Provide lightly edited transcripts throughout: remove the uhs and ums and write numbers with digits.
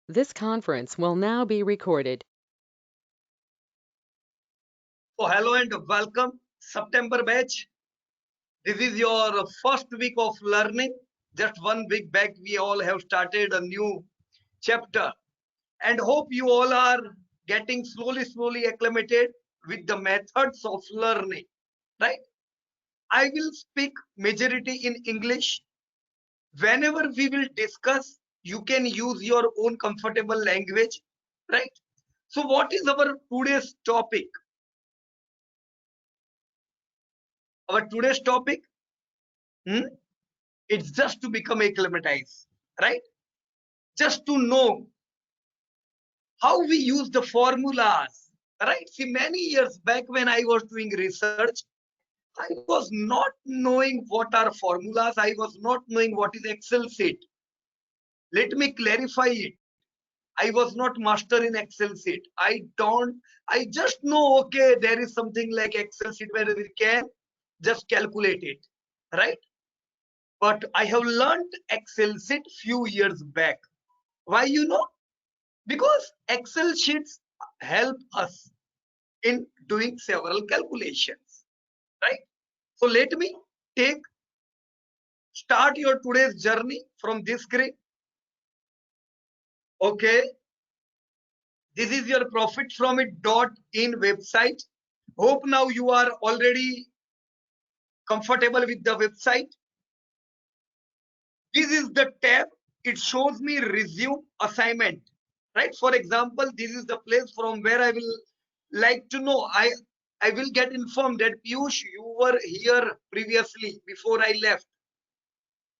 This conference will now be recorded. So hello and welcome, September batch. This is your first week of learning. Just 1 week back, we all have started a new chapter and hope you all are getting slowly acclimated with the methods of learning, right? I will speak majority in English. Whenever we will discuss, you can use your own comfortable language, right? So what is our today's topic? Our today's topic, it's just to become acclimatized, right? Just to know how we use the formulas, right? See, many years back when I was doing research, I was not knowing what are formulas. I was not knowing what is Excel sheet. Let me clarify it. I was not master in Excel sheet. I just know, okay, there is something like Excel sheet where we can just calculate it, right? But I have learned Excel sheet few years back. Why, because Excel sheets help us in doing several calculations, right? So let me start your today's journey from this screen. Okay, this is your profit from it.in website. Hope now you are already comfortable with the website. This is the tab. It shows me resume assignment, right? For example, this is the place from where I will like to know. I will get informed that Piyush, you were here previously before I left.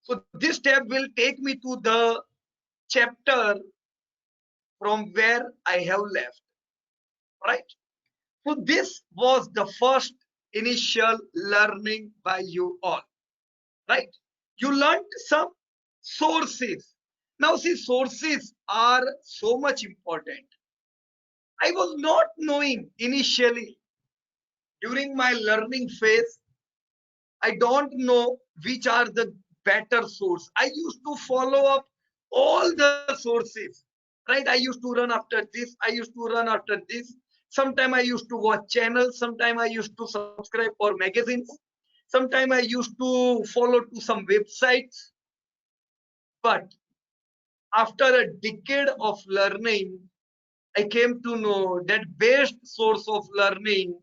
So this tab will take me to the chapter from where I have left, right? So this was the first initial learning by you all, right? You learned some sources. Now see, sources are so much important. I was not knowing initially during my learning phase. I don't know which are the better source. I used to follow up all the sources, right? I used to run after this. I used to run after this. Sometime I used to watch channels. Sometime I used to subscribe for magazines. Sometime I used to follow to some websites. But after a decade of learning, I came to know that best source of learning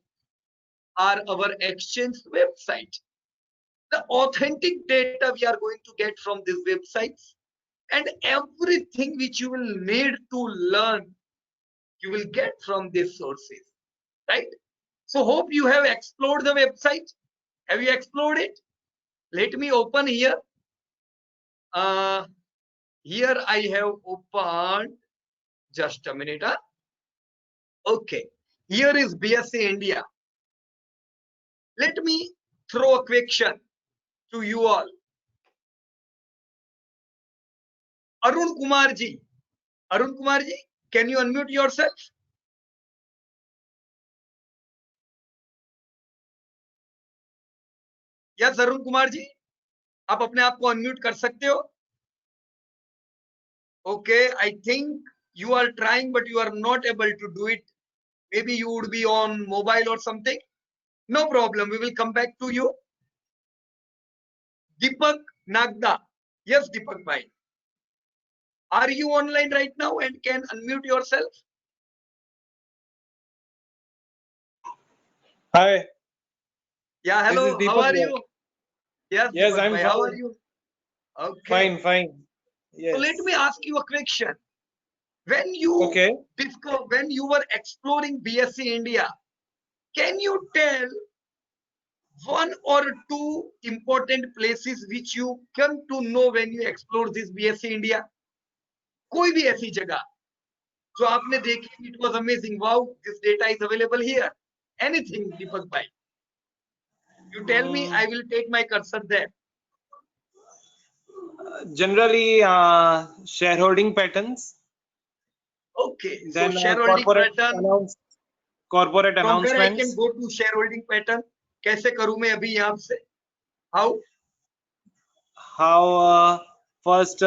are our exchange website. The authentic data we are going to get from these websites, and everything which you will need to learn, you will get from these sources, right? So hope you have explored the website. Have you explored it? Let me open here. Uh, Here I have opened. Just a minute. Okay. Here is BSc India. Let me throw a question to you all. Arun Kumar ji. Arun Kumar ji, can you unmute yourself? Yes, Arun Kumar ji. आप अपने आप को unmute कर सकते हो. Okay, I think you are trying but you are not able to do it. Maybe you would be on mobile or something. No problem, we will come back to you. Deepak Nagda. Yes, Deepak bhai. Are you online right now and can unmute yourself? Hi. Yeah, hello. This is Deepak How are here. you? Yes, Yes, Deepak I'm bhai. fine. How are you? Okay. Fine. So Yes. let me ask you a question. When you Okay. when you were exploring BSc India, can you tell one or two important places which you come to know when you explore this BSc India? कोई भी ऐसी जगह जो आपने देखी, it was amazing, wow, this data is available here. Anything, Deepak bhai. You tell me, I will take my cursor there. Generally, shareholding patterns. Okay, so Then shareholding pattern. corporate From where I can announcements. go to shareholding pattern? कैसे करूं मैं अभी यहाँ से? How? How first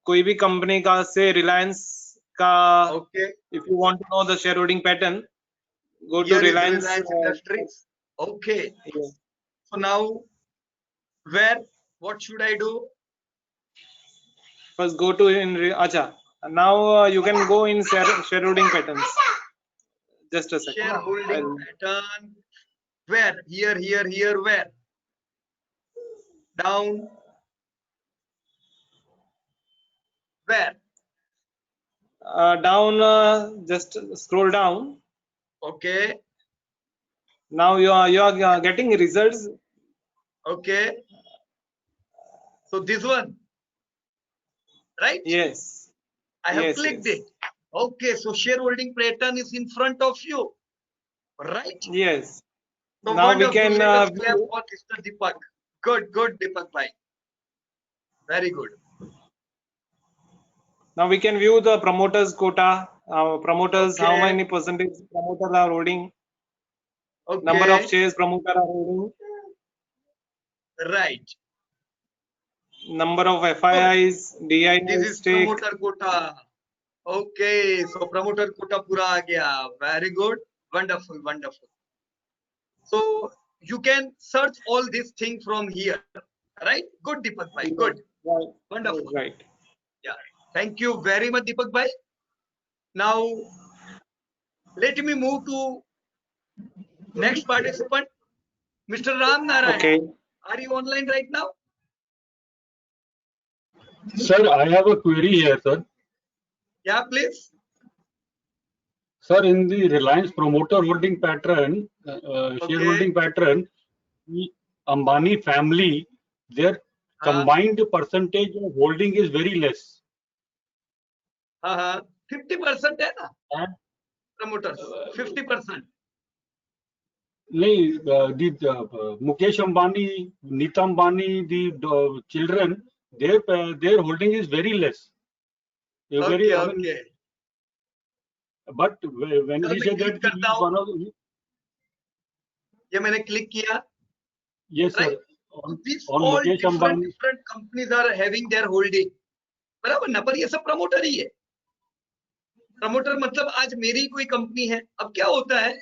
कोई भी company का से रिलायंस का Okay. if you want to know the shareholding pattern, go to Here is Reliance. Reliance Industries. Okay. Yeah. So now, where? What should I do? First go to acha. Now you can go in shareholding patterns. Just a second. Shareholding pattern. Where? Here. Where? Down. Where? Down, just scroll down. Okay. Now you are getting results. Okay. So this one, right? Yes. I have Yes, clicked yes. it. Okay. So shareholding pattern is in front of you, right? Yes. So Now we wonderful. can Let us clap view. for Mr. Deepak. Good, Deepak bhai. Very good. Now we can view the promoters quota. Promoters, how Okay. many percentage promoters are holding? Okay. Number of shares promoter are holding. Right. Number of FIIs, DI This is stake. promoter quota. Okay. So promoter quota pura aa gaya. Very good. Wonderful. So you can search all these things from here, right? Good, Deepak bhai. Good. Right. Wonderful. Right. Yeah. Thank you very much, Deepak bhai. Now let me move to next participant, Mr. Ram Narayan. Okay. Are you online right now? Sir, I have a query here, sir. Yeah, please. Sir, in the Reliance promoter holding pattern, shareholding pattern, the Ambani family, their combined percentage of holding is very less. 50% है ना And promoters, 50%. the Mukesh Ambani, Nita Ambani, the children, their holding is very less. Okay, okay. But when चलो we मैं say click that he करता is हूँ. one of, ये मैंने click किया. yes sir, Right. on These on all Mukesh Ambani. different companies are having their holding. बराबर ना, पर ये सब प्रमोटर ही है. प्रमोटर मतलब आज मेरी कोई कंपनी है. अब क्या होता है,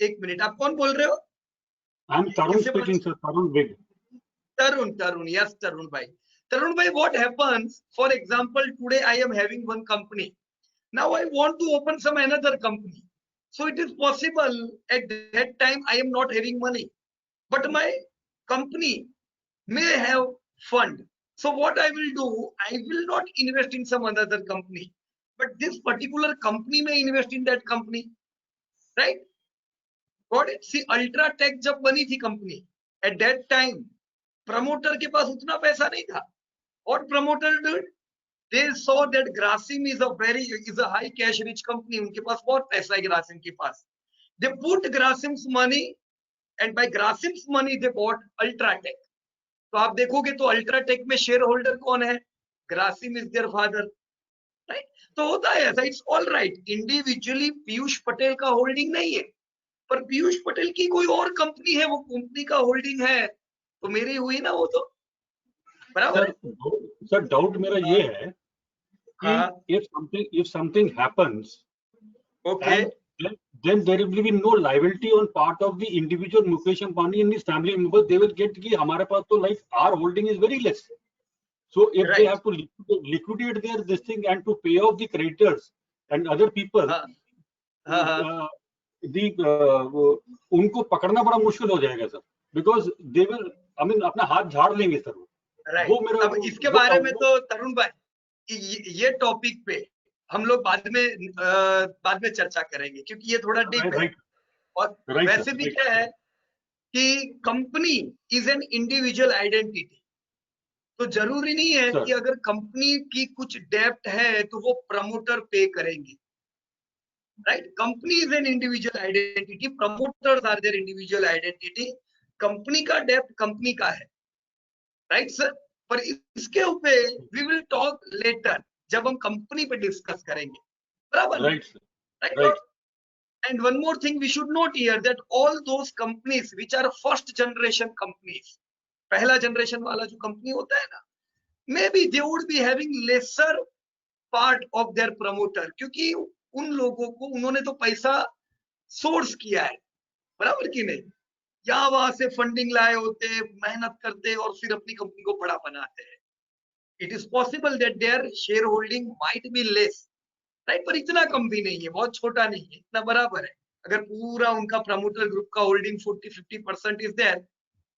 एक मिनट, आप कौन बोल रहे हो? I'm Tarun speaking, sir. Tarun Big. Tarun, yes, Tarun bhai. Tarun bhai, what happens? For example, today I am having one company. Now I want to open some another company. So it is possible at that time I am not having money, but my company may have fund. So what I will do, I will not invest in some other company, but this particular company may invest in that company, right? Got it? See, Ultratech जब बनी थी company, at that time promoter के पास उतना पैसा नहीं था. और promoter did, they saw that Grasim is a high cash rich company. उनके पास बहुत पैसा है Grasim के पास. They put Grasim's money, and by Grasim's money they bought Ultratech. तो आप देखोगे तो Ultratech में शेयर होल्डर कौन है? Grasim is their father, right? तो होता है ऐसा. It's all right. Individually Piyush Patel का होल्डिंग नहीं है, पर पीयूष पटेल की कोई और कंपनी है, वो कंपनी का होल्डिंग है, तो मेरी हुई ना वो तो. बराबर. सर डाउट मेरा ये है कि if something happens, okay, and then there will be no liability on part of the individual Mukesh Ambani and his family members. They will get कि हमारे पास तो like our holding is very less. So if they have to liquidate their this thing and to pay off the creditors and other people, उनको पकड़ना बड़ा मुश्किल हो जाएगा sir, because they will, I mean अपना हाथ झाड़ लेंगे सर. right. अब इसके बारे में तो तरुण भाई ये टॉपिक पे हम लोग बाद में चर्चा करेंगे, क्योंकि ये थोड़ा डीप है. और वैसे भी क्या है कि company is an individual identity, तो जरूरी नहीं है कि अगर कंपनी की कुछ डेब्ट है तो वो प्रमोटर पे करेंगे, right? Company is an individual identity, promoters are their individual identity. Company का डेब्ट कंपनी का है, राइट सर? पर इसके ऊपर वी विल टॉक लेटर, जब हम कंपनी पे डिस्कस करेंगे, बराबर? Right. And one more thing we should note here, that all those companies which are first generation companies, पहला जनरेशन वाला जो कंपनी होता है ना, maybe they would be having lesser part of their promoter, क्योंकि उन लोगों को उन्होंने तो पैसा सोर्स किया है, बराबर कि नहीं, या वहां से फंडिंग लाए होते, मेहनत करते और फिर अपनी कंपनी को बड़ा बनाते हैं. It is possible that their share holding might be less, right, पर इतना कम भी नहीं है, बहुत छोटा नहीं है, इतना बराबर है. अगर पूरा उनका प्रमोटर ग्रुप का holding 40-50% is there,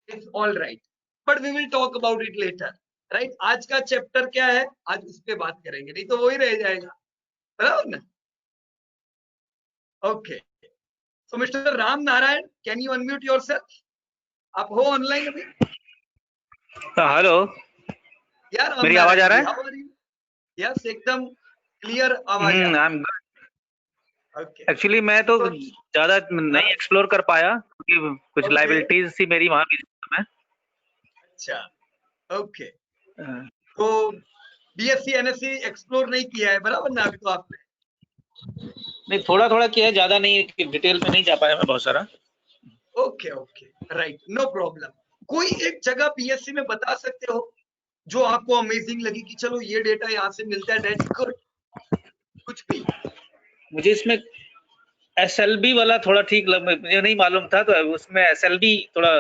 it's all right, but we will talk about it later, right. आज का चैप्टर क्या है, आज उस पर बात करेंगे, नहीं तो वही रह जाएगा, बराबर ना. Okay, so mister Ram Narayan, can you unmute yourself? आप हो ऑनलाइन अभी? हेलो, यार मेरी आवाज आ रहा है? यस, एकदम क्लियर आवाज आ रहा है. ओके, एक्चुअली मैं तो ज्यादा नहीं एक्सप्लोर कर पाया क्योंकि कुछ लाइबिलिटीज थी मेरी वहां की में. अच्छा, ओके, तो बीएससी एनएससी एक्सप्लोर नहीं किया है, बराबर ना? अभी तो आपने नहीं, थोड़ा थोड़ा किया है, ज्यादा नहीं, डिटेल में नहीं जा पाया मैं बहुत सारा. Okay okay, right, no problem. कोई एक जगह बीएससी में बता सकते हो जो आपको अमेजिंग लगी कि चलो ये डेटा यहाँ से मिलता है, दैट्स गुड, कुछ भी? मुझे इसमें एसएलबी वाला थोड़ा ठीक मुझे नहीं मालूम था, तो उसमें एसएलबी थोड़ा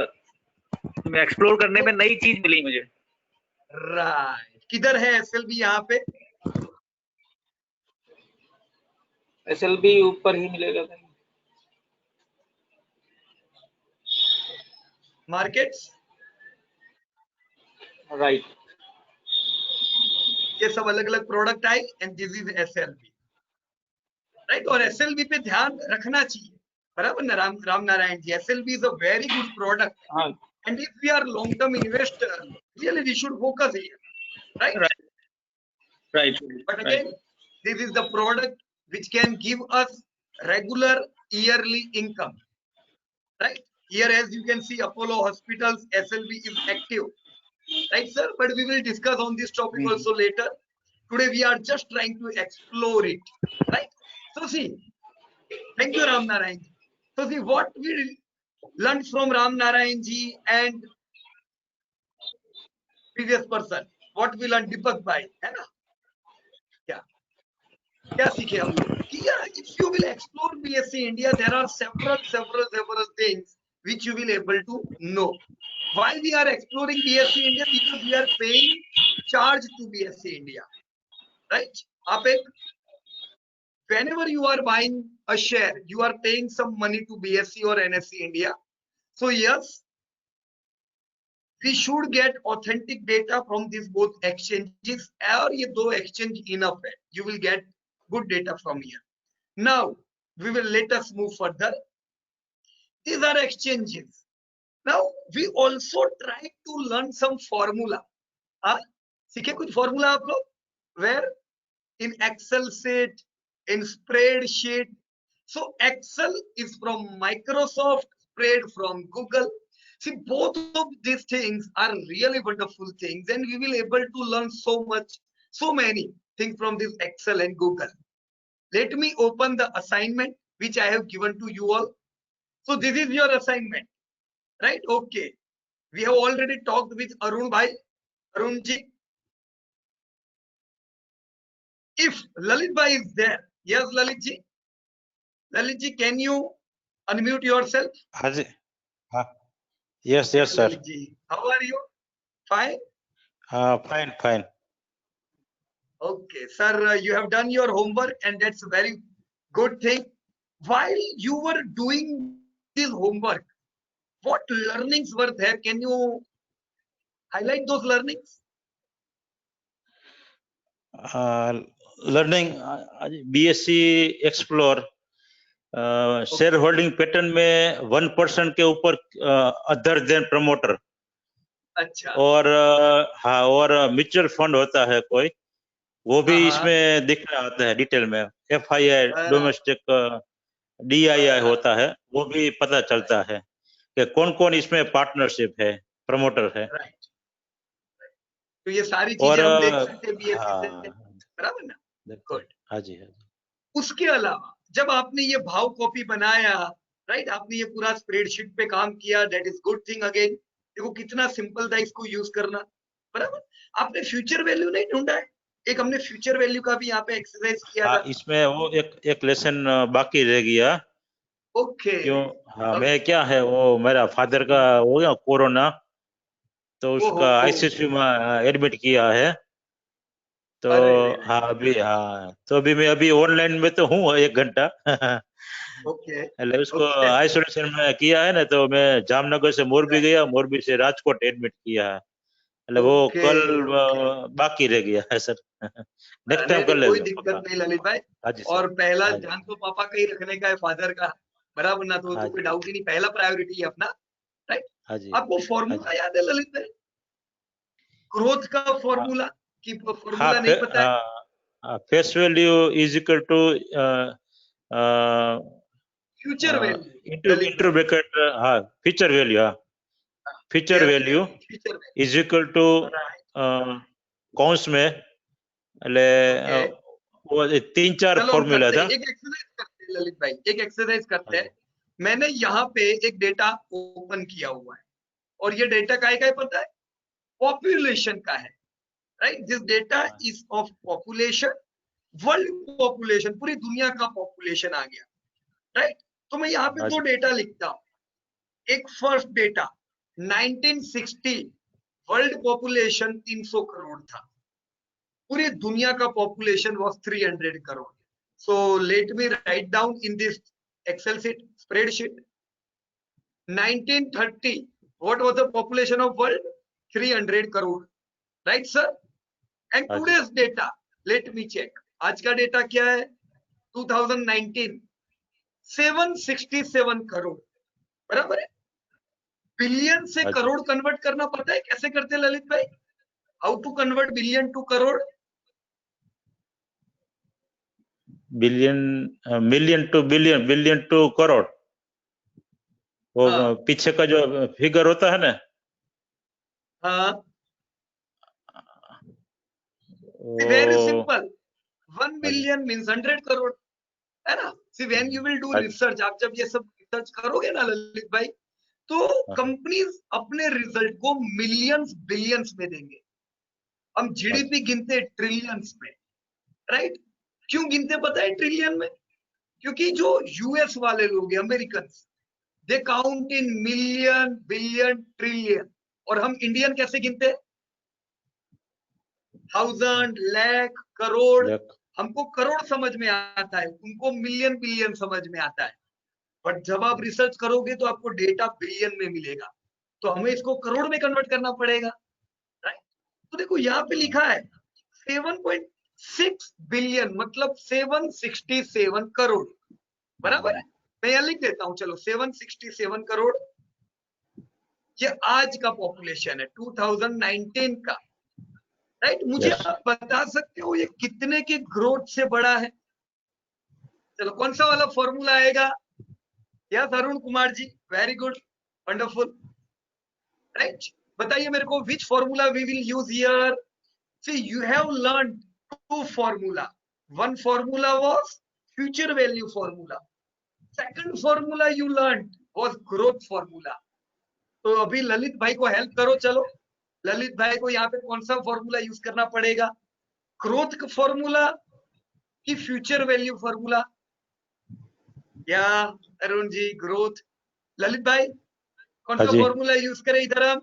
एक्सप्लोर करने में नई चीज मिली मुझे. राइट, किधर है एसएलबी? यहाँ पे एसएलबी ऊपर ही मिलेगा. मार्केट्स, राइट, ये सब अलग अलग प्रोडक्ट आए and this is SLB, right. और एसएलबी पे ध्यान रखना चाहिए, बराबर ना Ram Narayan ji? SLB is a very good product and if we are long term investor, really we should focus here, right? But again, this is the product which can give us regular yearly income, right? Here, as you can see, Apollo Hospitals SLB is active, right, sir? But we will discuss on this topic also later. Today we are just trying to explore it, right? So see, thank you Ram Narayan ji. So see, what we learned from Ram Narayan ji and previous person, what we learned Deepak bhai, है ना? क्या सीखे हम लोग कि if you will explore BSc India, there are several things which you will able to know. Why we are exploring BSc India? Because we are paying charge to BSc India, right? आप एक, whenever you are buying a share, you are paying some money to BSc or NSC India. So yes, we should get authentic data from these both exchanges, और ये दो exchange enough है, you will get good data from here. Now we will let us move further. These are exchanges. Now we also try to learn some formula. सीखे कुछ formula आप लोग? Where in Excel sheet, in spreadsheet. So Excel is from Microsoft, spread from Google. See, both of these things are really wonderful things, and we will able to learn so many things from this Excel and Google. Let me open the assignment which I have given to you all. So this is your assignment, right? Okay. We have already talked with Arun bhai. Arun ji. If Lalit bhai is there, yes, Lalit ji. Lalit ji, can you unmute yourself? Yes, sir. Lalit ji, how are you? Fine? Fine. Okay, sir, you have done your homework and that's a very good thing. While you were doing this homework, what learnings were there? Can you highlight those learnings? Learning BSc Explore, share holding pattern में 1% के ऊपर other than promoter. अच्छा. और हाँ, और mutual fund होता है कोई, वो भी इसमें दिखने आता है डिटेल में. FII डोमेस्टिक DII होता है, वो भी पता चलता है कि कौन कौन इसमें पार्टनरशिप है, प्रमोटर है. तो ये सारी चीजें हम देख सकते हैं BSc से, बराबर ना? गुड. हाँ जी. उसके अलावा जब आपने ये भाव कॉपी बनाया, राइट, आपने ये पूरा स्प्रेडशीट पे काम किया, that is good thing. Again देखो कितना सिंपल था इसको यूज करना, बराबर। आपने फ्यूचर वैल्यू नहीं ढूंढा है, एक हमने फ्यूचर वैल्यू का भी यहाँ पे एक्सरसाइज किया हाँ, था। इसमें वो एक लेसन बाकी रह गया। ओके। क्यों? हाँ, अब मैं क्या है, वो मेरा फादर का हो गया कोरोना, तो उसका ओहो, आईसीयू में एडमिट किया है। तो अरे रे रे, हाँ, अभी मैं ऑनलाइन में तो हूँ 1 घंटा। ओके એટલે उसको ओके आइसोलेशन में किया है ना, तो मैं जामनगर से मोरबी गया, मोरबी से राजकोट एडमिट किया है। એટલે वो ओके कल ओके। बाकी रह गया है सर। नेक्स्ट नहीं टाइम कर नहीं, कोई लेगा दिक्कत पक्का। नहीं ललित भाई। हाँ जी सर। और पहला हाँ जी। ध्यान तो पापा का ही रखने का है, फादर का, बराबर ना, तो हाँ कोई जी। डाउट ही नहीं, पहला प्रायोरिटी है अपना, राइट। हाँ जी। आपको हाँ फॉर्मूला जी। याद है ललित भाई, ग्रोथ का हाँ, फॉर्मूला, कि हाँ, फॉर्मूला नहीं पता है? Face value is equal to future value into Lalit into भाई, ब्रैकेट, हाँ, फीचर वैल्यू, हाँ, feature yes value yes, future is equal to value, कौंस में, એટલે ओके। वो 3-4 चलो हम फॉर्मूला करते हैं, था। एक एक्सरसाइज करते हैं ललित भाई, एक एक्सरसाइज हाँ करते हैं। जी। मैंने यहाँ पे एक डेटा ओपन किया हुआ है, और ये डेटा का है पता है? पॉपुलेशन का है, राइट। दिस डेटा हाँ is of population, world population, पूरी दुनिया का पॉपुलेशन आ गया, राइट। तो मैं यहाँ पे हाँ दो जी। डेटा लिखता हूँ। एक first data 1960, world population 300 crore था, पूरी दुनिया का population was 300 crore. So let me write down in this Excel sheet, spreadsheet. 1930, what was the population of world? 300 crore, right sir? And हाँ जी। today's data, let me check, आज का data क्या है? 2019, 767 करोड़, बराबर है। बिलियन से हाँ जी। करोड़ कन्वर्ट करना पता है कैसे करते हैं ललित भाई? How to convert billion to crore? Billion, million to billion, billion to crore, वो हाँ पीछे का जो फिगर होता है ना, हाँ, वेरी वो सिंपल, 1 हाँ जी। बिलियन मीन्स 100 करोड़, है ना। See when you will do हाँ जी। रिसर्च, आप जब ये सब रिसर्च करोगे ना ललित भाई, तो हाँ कंपनीज अपने रिजल्ट को मिलियंस बिलियंस में देंगे। हम हाँ जी। जीडीपी गिनते हैं ट्रिलियंस में, राइट। क्यों गिनते पता है ट्रिलियन में? क्योंकि जो यूएस वाले लोग हैं, American, they count in million billion trillion, और हम इंडियन कैसे गिनते हैं? थाउजेंड, लाख, करोड़। देख, हमको करोड़ समझ में आता है, उनको मिलियन बिलियन समझ में आता है। बट जब आप रिसर्च करोगे तो आपको डेटा बिलियन में मिलेगा, तो हमें इसको करोड़ में कन्वर्ट करना पड़ेगा, राइट। तो देखो यहाँ पे लिखा है 7.6 बिलियन, मतलब 767 करोड़, बराबर है। मैं यहाँ लिख देता हूँ, चलो 767 करोड़, ये आज का पॉपुलेशन है 2019 का, राइट। मुझे यस। आप बता सकते हो ये कितने के ग्रोथ से बड़ा है? चलो कौन सा वाला फॉर्मूला आएगा? Yes Arun Kumar ji, very good, wonderful, right. बताइए मेरे को, which formula we will use here? See you have learn two formula, one formula was future value formula, second formula you learn was growth formula. तो अभी ललित भाई को help करो, चलो ललित भाई को यहाँ पे कौन सा फॉर्मूला यूज करना पड़ेगा? ग्रोथ का फॉर्मूला कि फ्यूचर वैल्यू फॉर्मूला? या अरुण जी ग्रोथ, ललित भाई कौन हाँ सा जी। फॉर्मूला यूज करें इधर? हम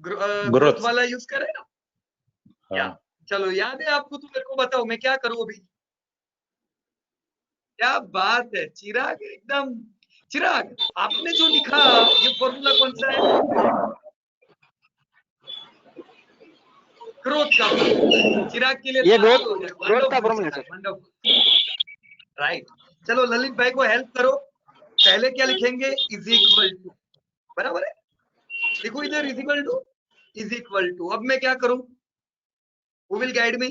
ग्रोथ ग्रोथ। वाला यूज करें ना? या हाँ। चलो याद है आपको, तो मेरे को बताओ मैं क्या करूं अभी। क्या बात है चिराग, एकदम। चिराग, आपने जो लिखा ये फॉर्मूला कौन सा है? ग्रोथ का फॉर्मूला है। चिराग के लिए ये तो ग्रोथ हो जाए, ग्रोथ का वंडरफुल फॉर्मूला चिराग, सर। Wonderful, right. चलो ललित भाई को हेल्प करो, पहले क्या लिखेंगे? इज इक्वल टू, बराबर है। देखो इधर is equal to, is equal to, अब मैं क्या करूं? Who will guide me?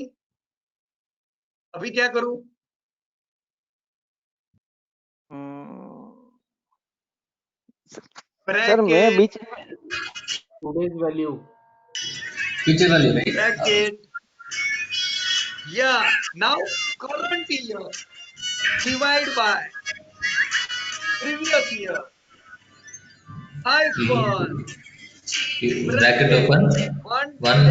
अभी क्या करूं? सर मैं ब्रैकेट, बीच today's value. future value, right? Bracket, yeah, now current year divide by previous year, hyphen, Bracket open. One 1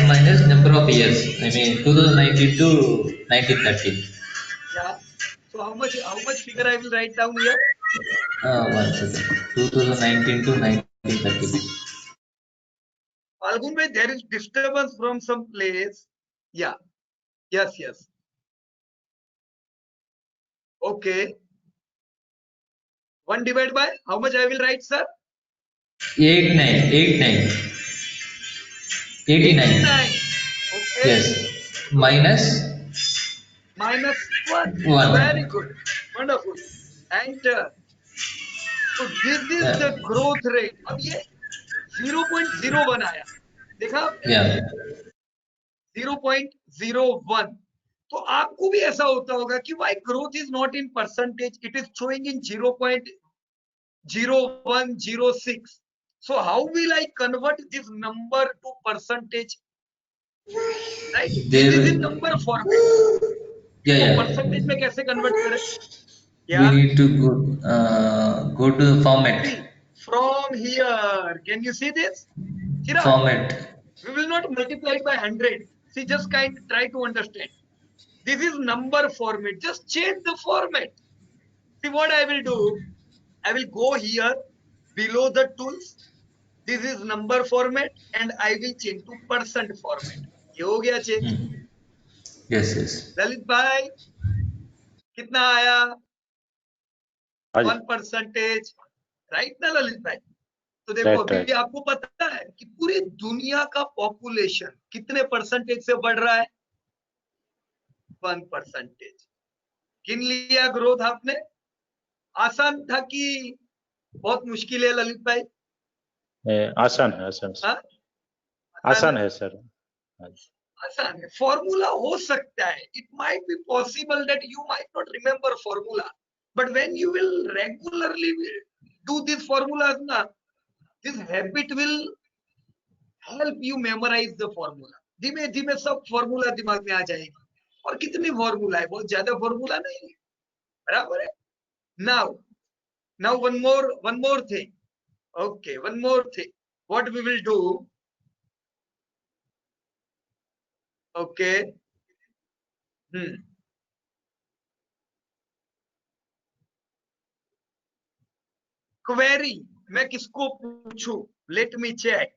minus number of years. I mean 2019 to 1930. Yeah. So how much figure I will write down here? 1 second. 2019 to 1930. Falgun bhai, there is disturbance from some place. Yeah. Yes. Okay. 1 divided by how much I will write, sir? 89. Okay. Yes. Minus Minus 1. 1. Very good. Wonderful. Enter. So this is the growth rate. अब ये 0.01 आया. देखा आपने? Yeah. 0.01. तो आपको भी ऐसा होता होगा कि why growth is not in percentage, it is showing in 0.0106. So how will I convert this number to percentage? Right? This is in number format. Yeah. Percentage में कैसे convert करें? We need to go to the format. See, from here, can you see this? Chirag, Format. we will not multiply it by 100. See, just try to understand. This is number format. Just change the format. See what I will do. I will go here below the tools. This is number format and I will change to percent format. ये हो गया change. Yes. Lalit भाई कितना आया? 1%. Right ना ललित भाई? तो देखो अभी आपको पता है कि पूरी दुनिया का पॉपुलेशन कितने परसेंटेज से बढ़ रहा है? 1%. गिन लिया ग्रोथ आपने? आसान था कि बहुत मुश्किल है ललित भाई? आसान है सर. आसान है. फॉर्मूला हो सकता है. It might be possible that you might not remember formula, but when you will regularly do this formulas ना, this habit will help you memorise the formula. धीमे धीमे सब फॉर्मूला दिमाग में आ जाएगी. और कितनी फॉर्मूला है? बहुत ज्यादा फॉर्मूला नहीं है. बराबर है. Now one more thing. Okay, one more thing. What we will do? Okay. Query. मैं किसको पूछूं? Let me check.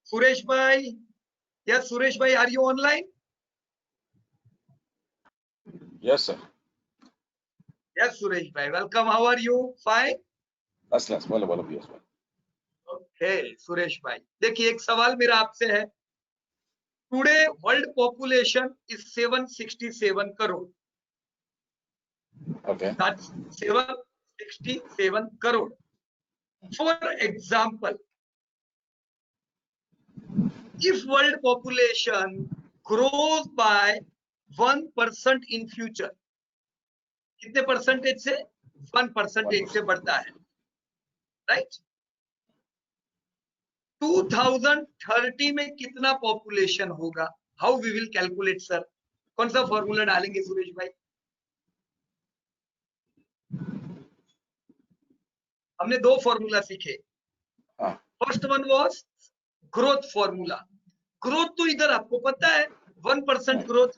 सुरेश भाई. Yes, सुरेश भाई, are you online? Yes, sir. Yes, Suresh bhai. Welcome. How are you? Fine? Yes, well, yes, well. Okay, Suresh bhai. देखिए एक सवाल मेरा आपसे है. Today world population is 767 crore. Okay. That's 767 crore. For example, if world population grows by 1% in future, कितने percentage से? 1% से बढ़ता है. राइट? 2030 में कितना पॉपुलेशन होगा? How we will calculate sir? कौन सा फॉर्मूला डालेंगे सुरेश भाई? हमने 2 फॉर्मूला सीखे. First one was growth formula. Growth तो इधर आपको पता है 1% ग्रोथ.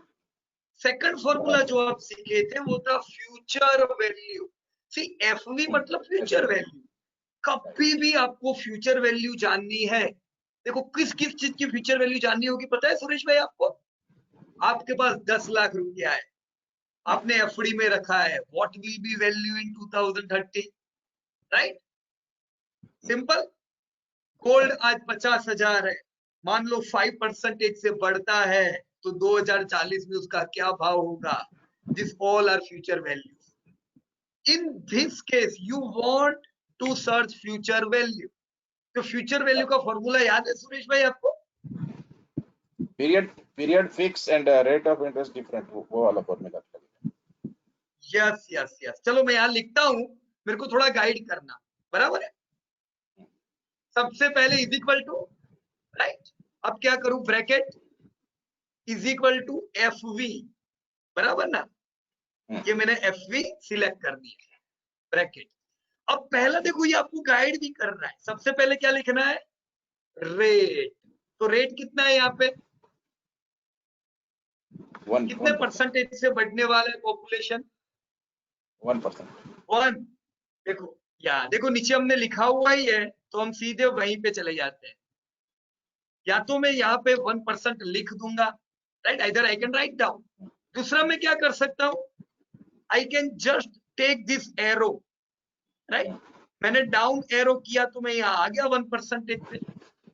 सेकंड फॉर्मूला जो आप सीखे थे वो था फ्यूचर वैल्यू. सी एफवी मतलब फ्यूचर वैल्यू. कभी भी आपको फ्यूचर वैल्यू जाननी है, देखो किस चीज की फ्यूचर वैल्यू जाननी होगी पता है सुरेश भाई आपको? आपके पास 10 लाख रुपया है, आपने एफडी में रखा है. What will B value in 2030? Right? Simple. Gold आज 50,000 है. मान लो 5% से बढ़ता है तो 2040 में उसका क्या भाव होगा? This all are future values. In this case you want to search future value. तो फ्यूचर वैल्यू का फॉर्मूला याद है सुरेश भाई आपको? Period fix and rate of interest different, वो वाला फॉर्मूला. यस. चलो मैं यहाँ लिखता हूँ, मेरे को थोड़ा गाइड करना. बराबर है? सबसे पहले इज इक्वल टू, राइट? अब क्या करूं? Bracket is equal to FV. बराबर ना? ये मैंने एफवी सिलेक्ट कर दिया. ब्रैकेट. अब पहला देखो ये आपको गाइड भी कर रहा है। सबसे पहले क्या लिखना है? रेट। तो रेट कितना है यहाँ पे? कितने परसेंटेज से बढ़ने वाला है पॉपुलेशन? 1%। 1। देखो या देखो नीचे हमने लिखा हुआ ही है, तो हम सीधे वहीं पे चले जाते हैं। या तो मैं यहाँ पे 1% लिख दूंगा, right, either I can write down. दूसरा मैं क्या कर सकता हूं, I can just take this arrow, right, मैंने डाउन एरो किया तो मैं यहाँ आ गया 1% पे।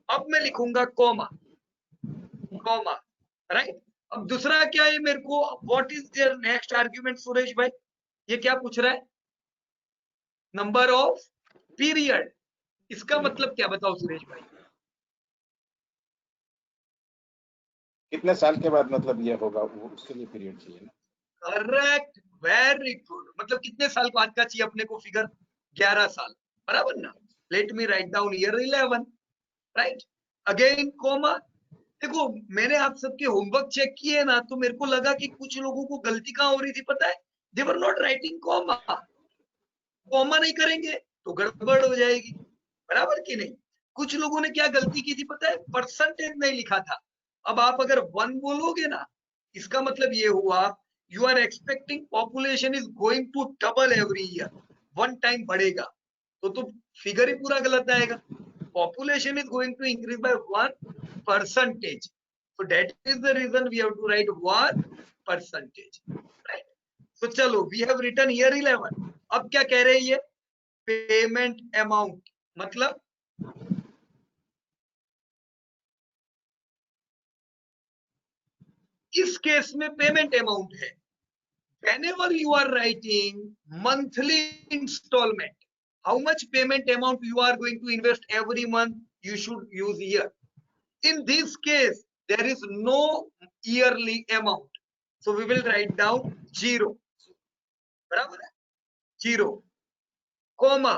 अब मैं लिखूंगा कॉमा, कॉमा, राइट। अब दूसरा क्या है मेरे को, what is there next argument Suresh भाई? ये क्या पूछ रहा है? Number of period. इसका मतलब क्या बताओ सुरेश भाई? कितने साल के बाद मतलब ये होगा, वो उसके लिए पीरियड चाहिए ना। Correct, very good. मतलब कितने साल बाद का चाहिए अपने को फिगर? 11 साल, बराबर ना। Late me write down year 11, right. Again comma. देखो मैंने आप सबके होमवर्क चेक किए ना, तो मेरे को लगा कि कुछ लोगों को गलती कहाँ हो रही थी पता है? They were not writing comma. Comma नहीं करेंगे तो गड़बड़ हो जाएगी, बराबर कि नहीं? कुछ लोगों ने क्या गलती की थी पता है? परसेंटेज नहीं लिखा था। अब आप अगर 1 बोलोगे ना, इसका मतलब ये हुआ you are expecting population is going to double every year, 1 time बढ़ेगा, तो फिगर ही पूरा गलत आएगा। Population is going to increase by 1%, so that is the reason we have to write 1%, right? So चलो we have written year 11। अब क्या कह रहे हैं ये? पेमेंट अमाउंट, मतलब इस केस में पेमेंट अमाउंट है। whenever you are writing monthly installment, how much payment amount you are going to invest every month, you should use year. In this case there is no yearly amount, so we will write down 0, बराबर है, 0, comma.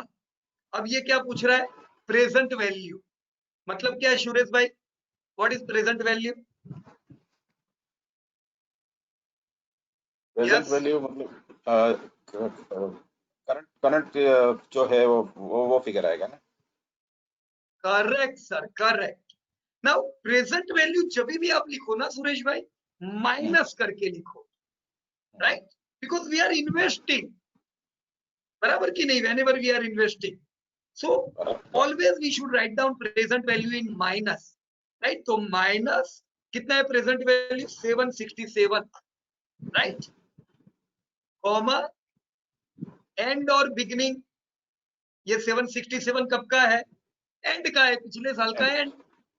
अब ये क्या पूछ रहा है? Present value. मतलब क्या है सुरेश भाई? What is present value? Present value मतलब करंट जो है वो फिगर आएगा ना। Correct sir, correct. Now present value जब भी आप लिखो ना सुरेश भाई, माइनस करके लिखो, right, because we are investing, बराबर कि नहीं? whenever we are investing, so always we should write down present value in minus, right? तो माइनस कितना है present value? 767, right, comma, and और बिगिनिंग। ये 767 कब का है? एंड का है, पिछले साल का एंड,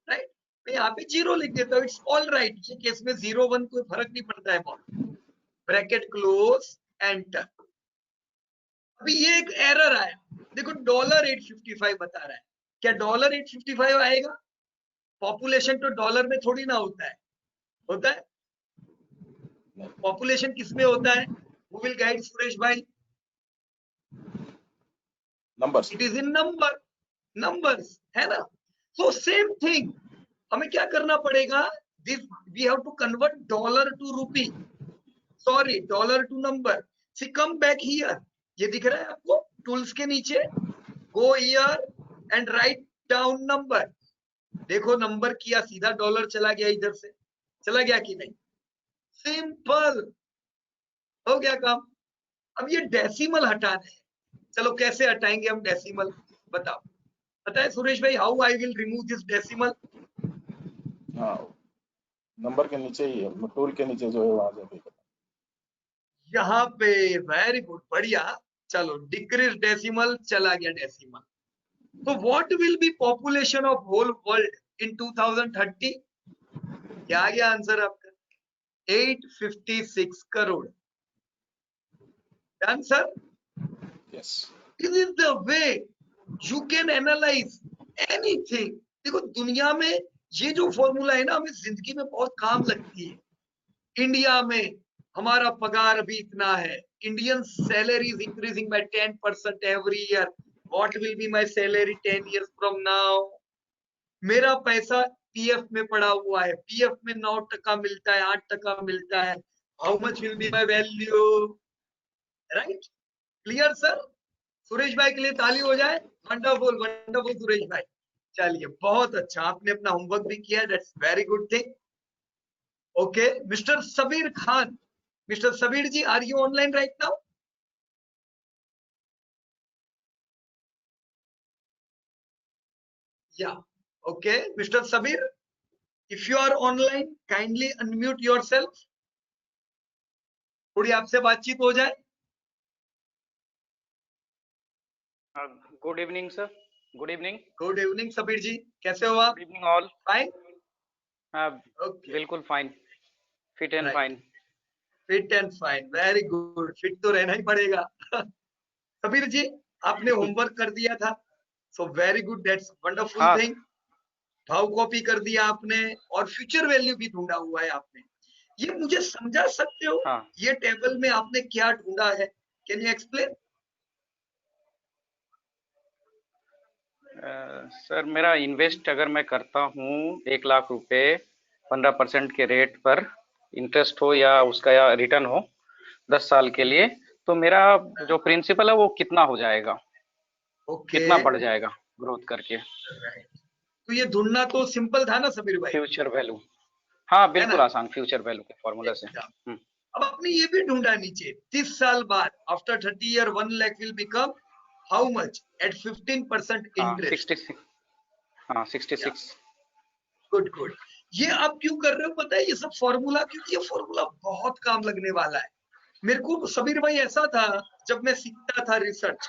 राइट। मैं यहाँ पे 0 लिख देता हूँ, इट्स ऑल राइट। ये केस में 0 1 कोई फर्क नहीं पड़ता है, ब्रैकेट क्लोज, एंटर। अभी ये एक एरर आया, देखो $855 बता रहा है। क्या $855 आएगा? पॉपुलेशन तो डॉलर में थोड़ी ना होता है, होता है? पॉपुलेशन किस में होता है? Who will guide सुरेश भाई? Numbers. It is in number, numbers, है ना? सो सेम थिंग हमें क्या करना पड़ेगा? This we have to convert dollar to rupee, sorry dollar to number. See come back here, ये दिख रहा है आपको टूल्स के नीचे? Go here and write down number. देखो नंबर किया, सीधा डॉलर चला गया, इधर से चला गया कि नहीं? सिंपल, हो गया काम। अब ये डेसिमल हटाना है, चलो कैसे हटाएंगे हम डेसिमल, बताओ। पता है सुरेश भाई how I will remove this decimal? हाँ, नंबर के नीचे ही है, टूल के नीचे जो है वहां जाके यहाँ पे। वेरी गुड, बढ़िया। चलो डिक्रीज डेसिमल, चला गया डेसिमल। तो what will be population of whole world in 2030? क्या आ गया आंसर आपका? 856 crore. Done sir? Yes. This is the way you can analyze anything. देखो दुनिया में ये जो फॉर्मूला है ना, हमें जिंदगी में बहुत काम लगती है। इंडिया में हमारा पगार अभी इतना है, Indian salary is increasing by 10% every year. What will be my salary 10 years from now? मेरा पैसा पीएफ में पड़ा हुआ है, पीएफ में 9% मिलता है, 8% मिलता है। How much will be my value? Right, clear sir? Suresh भाई के लिए ताली हो जाए। वंडरफुल वंडरफुल सुरेश भाई, चलिए बहुत अच्छा, आपने अपना होमवर्क भी किया, that's very good thing. Okay, mister Sabir Khan, mister Sabir ji, are you online right now? Yeah, okay, Mr. Sabir, if you are online, kindly unmute yourself. थोड़ी आपसे बातचीत हो जाए। Good evening sir, good evening. Good evening Sabir ji, कैसे हो आप? Good evening all. Fine, okay, बिल्कुल fine, fit and fine. Fit and fine, very good, fit तो रहना ही पड़ेगा। सबीर जी, आपने होमवर्क कर दिया था, so very good, that's wonderful thing. भाव कॉपी कर दिया आपने और फ्यूचर वैल्यू भी ढूंढा हुआ है आपने। ये मुझे समझा सकते हो? ये टेबल में आपने क्या ढूंढा है? Can you explain? सर, मेरा इन्वेस्ट अगर मैं करता हूँ 1 लाख रुपए 15% के रेट पर इंटरेस्ट हो या उसका या रिटर्न हो 10 साल के लिए, तो मेरा जो प्रिंसिपल है वो कितना हो जाएगा? कितना बढ़ जाएगा ग्रोथ करके? तो ये ढूंढना तो सिंपल था ना सबीर भाई? फ्यूचर वैल्यू, हाँ बिल्कुल आसान, फ्यूचर वैल्यू के फॉर्मूला से। अब आपने ये भी ढूंढा नीचे, 30 साल बाद after 30 year 1 lakh will become how much at 15% interest. 66। Good good. ये आप क्यों कर रहे हो पता है? ये सब फॉर्मूला, क्योंकि ये फॉर्मूला बहुत काम लगने वाला है। मेरे को सबीर भाई ऐसा था जब मैं सीखता था रिसर्च,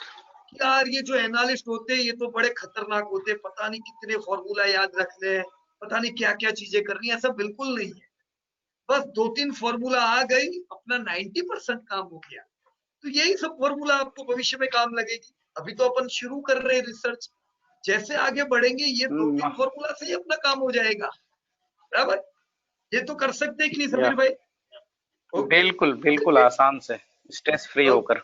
यार ये जो एनालिस्ट होते हैं ये तो बड़े खतरनाक होते हैं, पता नहीं कितने फॉर्मूला याद रखने हैं, पता नहीं क्या क्या चीजें करनी है। ऐसा बिल्कुल नहीं है, बस 2-3 फॉर्मूला आ गई, अपना 90% काम हो गया। तो यही सब फॉर्मूला आपको भविष्य में काम लगेगी। अभी तो अपन शुरू कर रहे हैं रिसर्च, जैसे आगे बढ़ेंगे ये 2-3 फॉर्मूला से ही अपना काम हो जाएगा। बराबर, ये तो कर सकते हैं कि नहीं सबीर भाई? बिल्कुल बिल्कुल आसान से, स्ट्रेस फ्री होकर।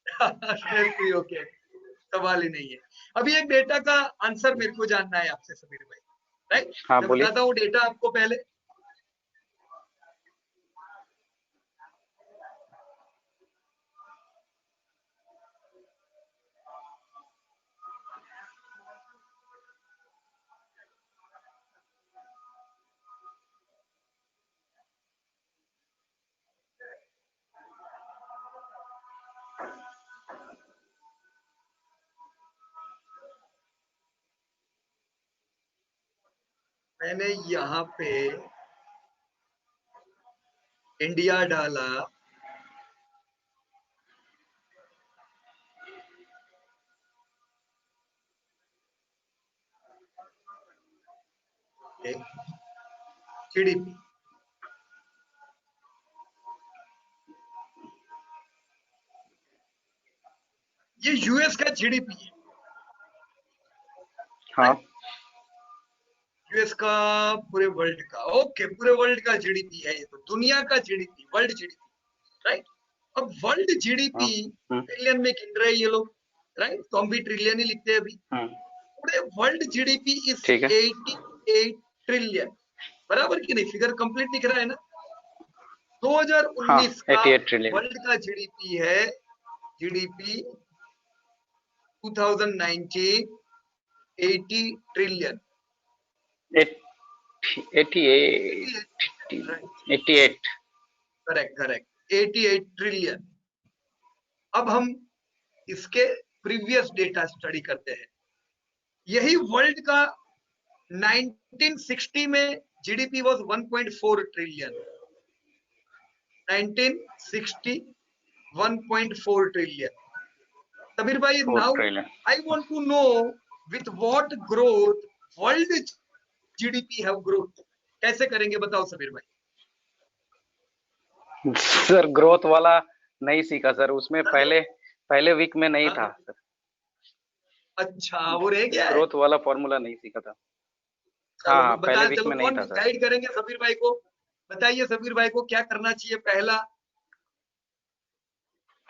स्ट्रेस फ्री होके, सवाल ही नहीं है। अभी एक डेटा का आंसर मेरे को जानना है आपसे सबीर भाई, राइट? हाँ, मैं बोलिए। बताता हूँ डेटा आपको पहले। मैंने यहाँ पे इंडिया डाला, जीडीपी, ये यूएस का जीडीपी है। हाँ, यूएस का, पूरे वर्ल्ड का, ओके, पूरे वर्ल्ड का जीडीपी है ये, तो दुनिया का जीडीपी, वर्ल्ड जीडीपी, राइट? अब वर्ल्ड जीडीपी ट्रिलियन में गिन रहे हैं ये लोग, राइट? तो हम भी ट्रिलियन ही लिखते हैं अभी। पूरे वर्ल्ड जीडीपी इज 88 ट्रिलियन, बराबर कि नहीं? फिगर कंप्लीट दिख रहा है ना? 2019 का वर्ल्ड का जीडीपी है, जीडीपी 2019 80 ट्रिलियन, 88 करेक्ट 88 ट्रिलियन। अब हम इसके प्रीवियस डेटा स्टडी करते हैं। यही वर्ल्ड का 1960 में GDP was 1.4 trillion, 1960 1.4 trillion. Sabir भाई, now I want to know with what growth world GDP have growth. कैसे करेंगे बताओ सबीर भाई? सर, ग्रोथ वाला नहीं सीखा सर, उसमें पहले वीक में नहीं था सर। अच्छा, वो रह गया है? ग्रोथ वाला फॉर्मूला नहीं सीखा था। हाँ, पहले वीक में नहीं था सर। गाइड करेंगे सबीर भाई को, बताइए सबीर भाई को क्या करना चाहिए। पहला,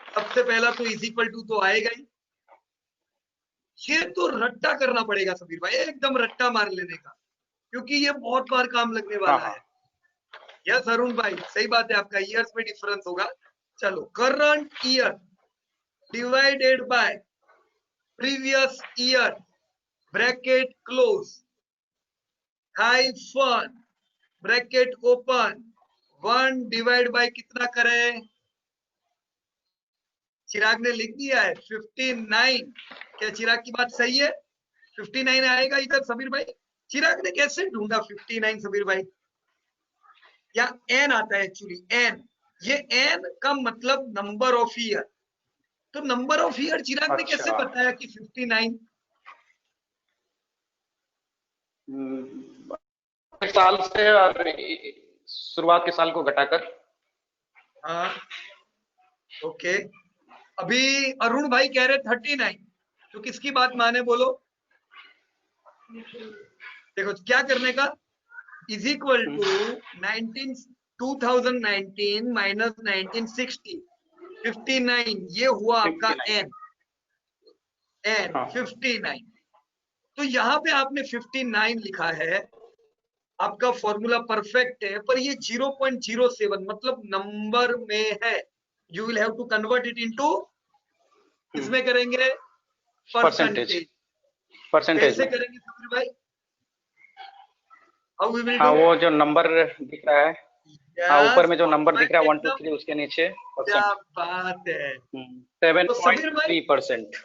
सबसे पहला तो इज इक्वल टू तो आएगा ही, ये तो रट्टा करना पड़ेगा सबीर भाई, एकदम रट्टा मार लेने का, क्योंकि ये बहुत बार काम लगने वाला है। यस अरुण भाई, सही बात है, आपका ईयर्स में डिफरेंस होगा। चलो, current year divided by previous year bracket close hyphen bracket open 1 divide by कितना करें? चिराग ने लिख दिया है 59। क्या चिराग की बात सही है? 59 आएगा इधर समीर भाई? चिराग ने कैसे ढूंढा 59 समीर भाई? या एन आता है एक्चुअली, एन। ये एन का मतलब नंबर ऑफ ईयर, तो नंबर ऑफ ईयर चिराग ने कैसे बताया कि 59? साल से और शुरुआत के साल को घटाकर। हाँ ओके। अभी अरुण भाई कह रहे 39, तो किसकी बात माने बोलो? देखो क्या करने का, इज इक्वल टू 2019 माइनस 1960 59, ये हुआ आपका एन 59। तो यहाँ पे आपने 59 लिखा है, आपका फॉर्मूला परफेक्ट है, पर ये 0.07 मतलब नंबर में है। You will have to convert it into, किसमें करेंगे? परसेंटेज। कैसे करेंगे समीर भाई? How we will do? वो जो नंबर दिख रहा है, ऊपर में जो नंबर दिख रहा है 1 2 3, उसके नीचे क्या बात है। 7.3%।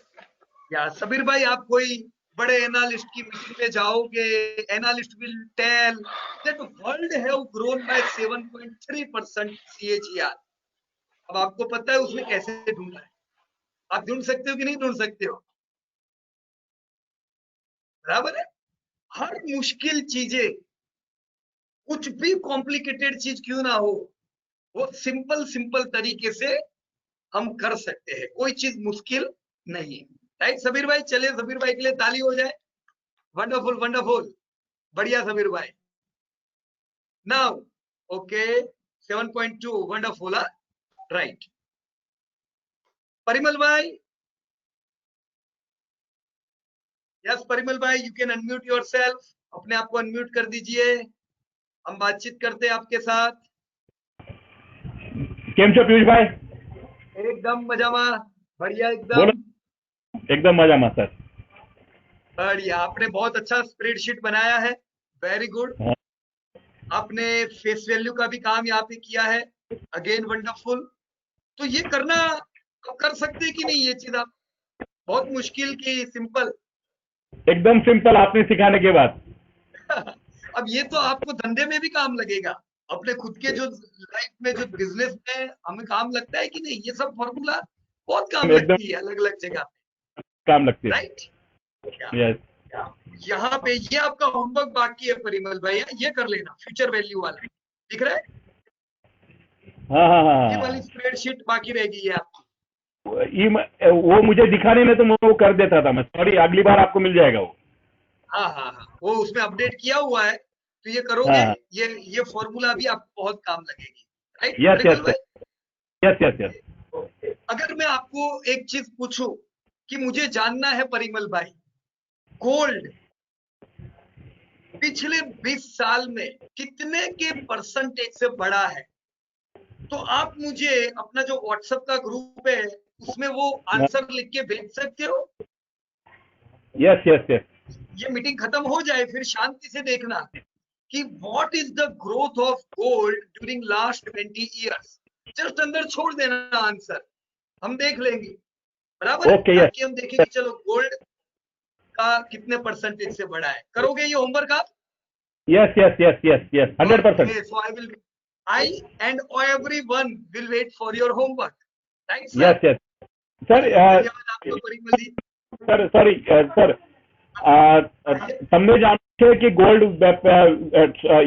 या समीर भाई, आप कोई बड़े एनालिस्ट की मीटिंग में जाओगे, analyst will tell that world have grown by 7.3% CAGR। अब आपको पता है उसमें कैसे ढूंढना है? आप ढूंढ सकते हो कि नहीं ढूंढ सकते हो? बराबर है। हर मुश्किल चीजें, कुछ भी कॉम्प्लिकेटेड चीज क्यों ना हो, वो सिंपल तरीके से हम कर सकते हैं। कोई चीज मुश्किल नहीं है। राइट समीर भाई? चलिए समीर भाई के लिए ताली हो जाए। वंडरफुल वंडरफुल, बढ़िया समीर भाई। Now okay 7.2 wonderful. Right Parimal भाई? यस परिमल भाई, यू कैन अनम्यूट योरसेल्फ। अपने आप को अनम्यूट कर दीजिए, हम बातचीत करते हैं आपके साथ। केम छो पीयूष भाई? एकदम मजामा, बढ़िया एकदम एकदम मजामा सर। बढ़िया। आपने बहुत अच्छा स्प्रेडशीट बनाया है, वेरी गुड। आपने फेस वैल्यू का भी काम यहाँ पे किया है, अगेन वंडरफुल। तो ये करना आप कर सकते हैं कि नहीं? ये चीज आप बहुत मुश्किल की सिंपल? एकदम सिंपल आपने सिखाने के बाद। अब ये तो आपको धंधे में भी काम लगेगा, अपने खुद के जो लाइफ में, जो बिजनेस में हमें काम लगता है कि नहीं? ये सब फॉर्मूला बहुत काम लगती है, अलग अलग जगह काम लगती है। Right yes. यहाँ पे ये आपका होमवर्क बाकी है परिमल भाई, ये कर लेना, फ्यूचर वैल्यू वाला दिख रहा है? हाँ। ये वाली स्प्रेडशीट बाकी रह गई है आपकी। वो मुझे दिखाने में तो मैं वो कर देता था मैं, सॉरी, अगली बार आपको मिल जाएगा वो। हाँ, वो उसमें अपडेट किया हुआ है, तो ये करोगे। ये फॉर्मूला भी आपको बहुत काम लगेगी। Right yes. अगर मैं आपको एक चीज पूछूं कि मुझे जानना है परिमल भाई, गोल्ड पिछले 20 साल में कितने के परसेंटेज से बढ़ा है, तो आप मुझे अपना जो व्हाट्सएप का ग्रुप है उसमें वो आंसर लिख के भेज सकते हो? यस। ये मीटिंग खत्म हो जाए फिर शांति से देखना कि what is the growth of gold during last 20 years. Just अंदर छोड़ देना आंसर, हम देख लेंगे। बराबर है? कि हम देखेंगे चलो गोल्ड का कितने परसेंटेज से बढ़ा है। करोगे ये होमवर्क आप? Yes 100%। I and everyone will wait for your homework. Right, sir? Yes. Sir sorry sir, તમને જાણ છે કે ગોલ્ડ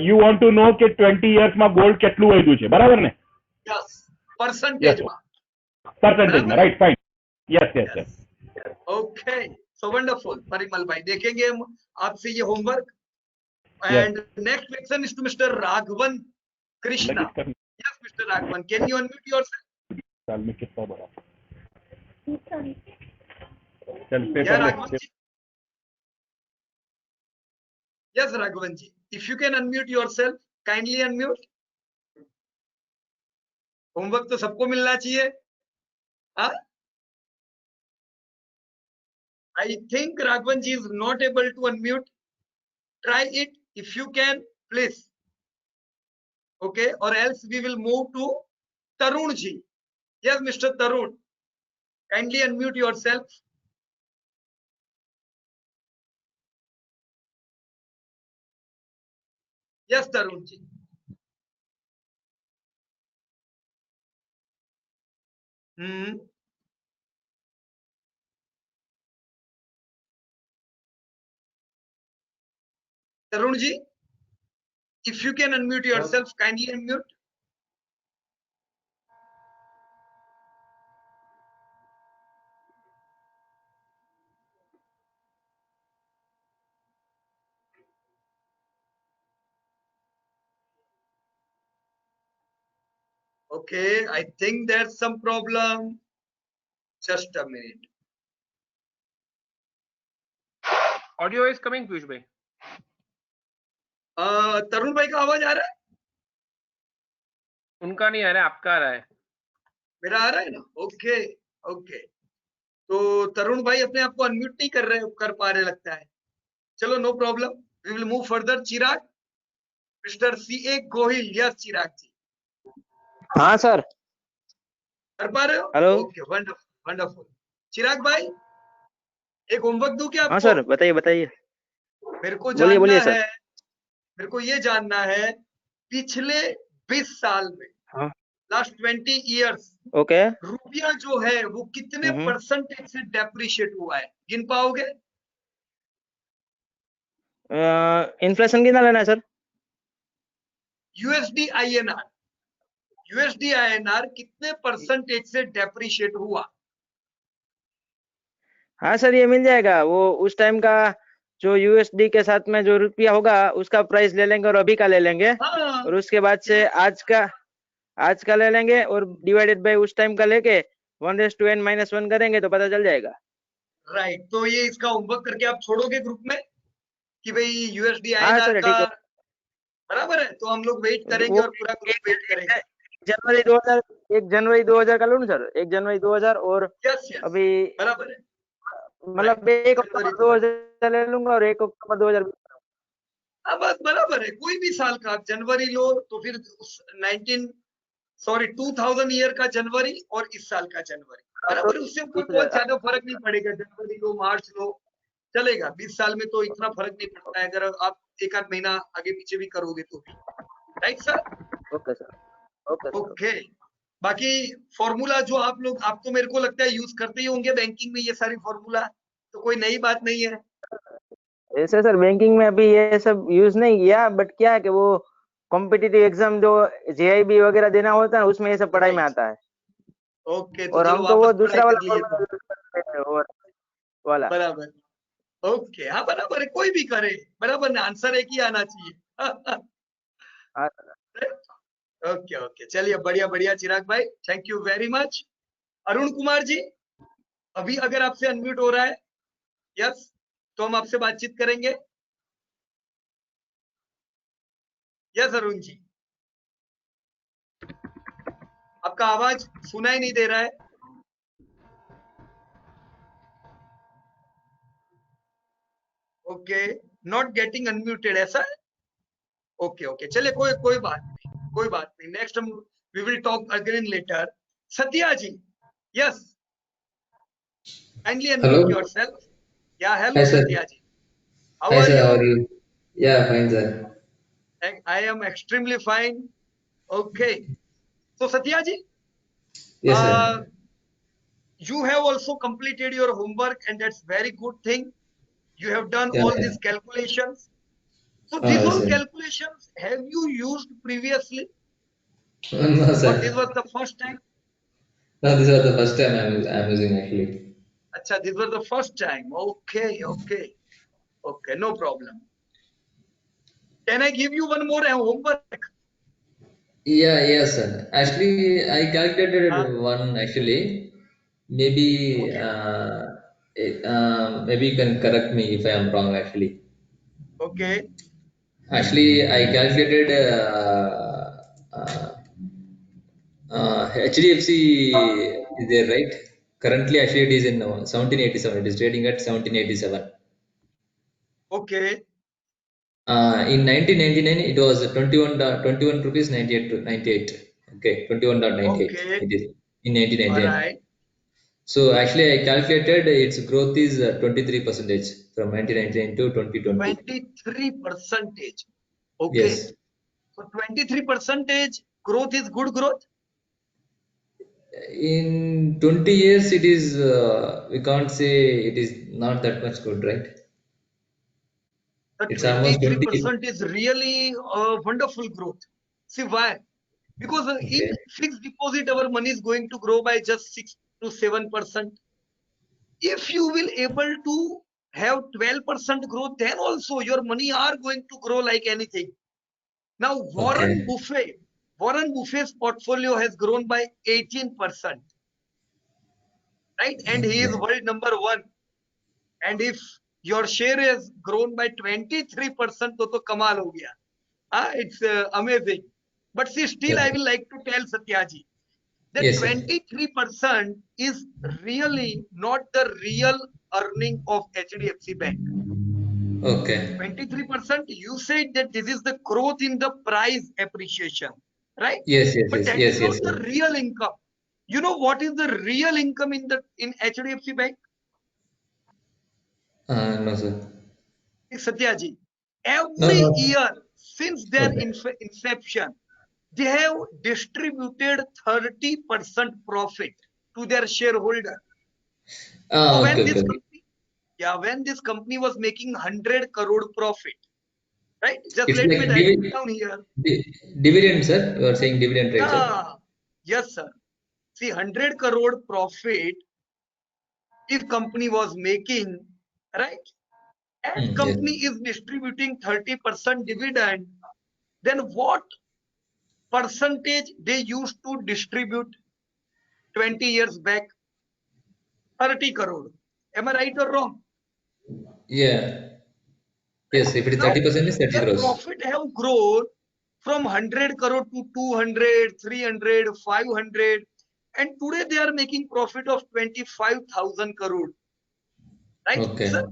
યુ વોન્ટ ટુ નો કે 20 યર્સ માં ગોલ્ડ કેટલું વધ્યું છે, બરાબર ને? યસ, પરસેન્ટેજમાં right, fine. Yes. Okay, so wonderful Parimal भाई, देखेंगे हम आपसे ये homework. And next question is to mister Raghavan Krishna. Yes mister Raghavan, can you unmute yourself? साल में कितना बड़ा? Yes, Raghavan ji, if you can unmute yourself, kindly unmute. Homework तो सबको मिलना चाहिए। हाँ, I think Raghavanji is not able to unmute. Try it if you can, please. Okay, or else we will move to Tarun ji. Yes, Mr. Tarun, kindly unmute yourself. Yes, Tarun ji. Tarun ji, if you can unmute yourself, kindly unmute. Okay, I think there's some problem. Just a minute. Audio is coming, Piyush bhai. तरुण भाई का आवाज आ रहा है? उनका नहीं आ रहा है, आपका आ रहा है. मेरा आ रहा है ना? Okay okay. तो तरुण भाई अपने आप को अनम्यूट नहीं कर पा रहे लगता है. चलो, no problem. We will move further. Chirag, mister CA Gohil. Yes Chirag ji. हाँ सर. कर पा रहे हो? Hello. Okay, wonderful wonderful. Chirag भाई, एक होमवर्क दूं क्या आपको? हाँ सर, बताइए बताइए. मेरे को बोलिए जानना सर. है, मेरे को ये जानना है पिछले 20 साल में, हाँ. Last 20 years, okay. रुपया जो है वो कितने परसेंटेज से डेप्रिशिएट हुआ है? गिन पाओगे? इन्फ्लेशन कितना लेना है sir? USD INR. USD INR कितने परसेंटेज से डेप्रिशिएट हुआ? हाँ सर, ये मिल जाएगा. वो उस टाइम का जो USD के साथ में जो रुपया होगा उसका प्राइस ले लेंगे और अभी का ले लेंगे. हाँ. और उसके बाद से आज का ले लेंगे और डिवाइडेड बाय उस टाइम का लेके 1:n-1 करेंगे तो पता चल जाएगा. राइट. तो ये इसका होमवर्क करके आप छोड़ोगे ग्रुप में कि भाई USD हाँ INR सर, का ठीक है. बराबर है. तो हम लोग वेट करेंगे और पूरा ग्रुप वेट करेंगे. 1 जनवरी 2000 का लूँ सर. 1 जनवरी 2000 और यस अभी बराबर है. मतलब 1 अक्टूबर 2000 ले लूंगा और 1 अक्टूबर 2020. हाँ बस बराबर है. कोई भी साल का आप जनवरी लो तो फिर 2000 ईयर का जनवरी और इस साल का जनवरी बराबर. उससे कोई बहुत ज्यादा फर्क नहीं पड़ेगा. जनवरी लो, मार्च लो, चलेगा. 20 साल में तो इतना फर्क नहीं पड़ता है. अगर आप एक आध महीना आगे पीछे भी करोगे तो भी. Right sir? Okay sir. Okay. बाकी फॉर्मूला जो आप तो मेरे को लगता है यूज करते ही होंगे बैंकिंग में ये सारी फॉर्मूला, तो कोई नई बात नहीं है. ऐसे सर बैंकिंग में अभी ये सब यूज नहीं किया, बट क्या है कि वो कॉम्पिटिटिव एग्जाम जो JIB वगैरह देना होता है उसमें ये सब पढ़ाई में आता है. ओके. और हम तो वो दूसरा वाला बराबर. ओके. हाँ बराबर है. कोई भी करे बराबर ना. आंसर एक ही आना चाहिए. Okay okay. चलिए, बढ़िया बढ़िया चिराग भाई, thank you very much. Arun Kumar ji, अभी अगर आपसे अनम्यूट हो रहा है यस तो हम आपसे बातचीत करेंगे. यस अरुण जी, आपका आवाज सुनाई नहीं दे रहा है. ओके, नॉट गेटिंग अनम्यूटेड, ऐसा है? Okay okay. चलिए, कोई बात नहीं. नेक्स्ट हम we will talk again later. Satya ji, yes, kindly unmute yourself. Yeah, hello Satya ji. How are you? How are you? Yeah, fine sir. I am extremely fine. Okay. So Satya ji, Yes sir. You have also completed your homework and that's very good thing. You have done all these calculations. So these all calculations have you used previously? No sir. Or this was the first time? No, this was the first time I'm using actually. Acha, this was the first time. Okay, no problem. Can I give you one more homework? Yeah, yes sir. Actually, I calculated one actually. Maybe maybe you can correct me if I am wrong actually. Okay. Actually, I calculated HDFC is there, right? Currently, actually, it is in 1787. It is trading at 1787. Okay. In 1999, it was 21 rupees 98. Okay, 21.98. Okay. It is in All 1999. right. So actually, I calculated its growth is 23% from 1999 to 2020. 23%. Okay. Yes. So 23% growth is good growth. In 20 years, it is, we can't say it is not that much good, right? The It's almost 20. 23% is really a wonderful growth. See why? Because in Okay. fixed deposit, our money is going to grow by just 6 to 7%. If you will able to have 12% growth, then also your money are going to grow like anything. Now, Okay. Warren Buffett's portfolio has grown by 18%, right? And he is Okay. world number 1. And if your share has grown by 23%, तो kamal ho gaya. It's amazing. But see, still I will like to tell Satyaji that Yes, sir. 23% is really not the real earning of HDFC Bank. Okay. 23%, you said that this is the growth in the price appreciation, right? Yes, yes, But yes, that yes, is yes, not the sir. real income. You know what is the real income in HDFC Bank? No, sir. Satyaji, No, every no. year since their Okay. inception, they have distributed 30% profit to their shareholder. So Okay, okay, okay. when this company was making 100 crore profit, right? Just It's let like me write it down here. dividend, sir. You are saying dividend, right, sir? Yeah, yes, sir. See, 100 crore profit if company was making, right? And Yes. company is distributing 30% dividend, then what percentage they used to distribute 20 years back? 30 crore. Am I right or wrong? Yeah. Yes, if it is Now, 30%, is 30 their crores. profit have grown from 100 crore to 200, 300, 500. And today they are making profit of 25,000 crore. Right, Okay. sir?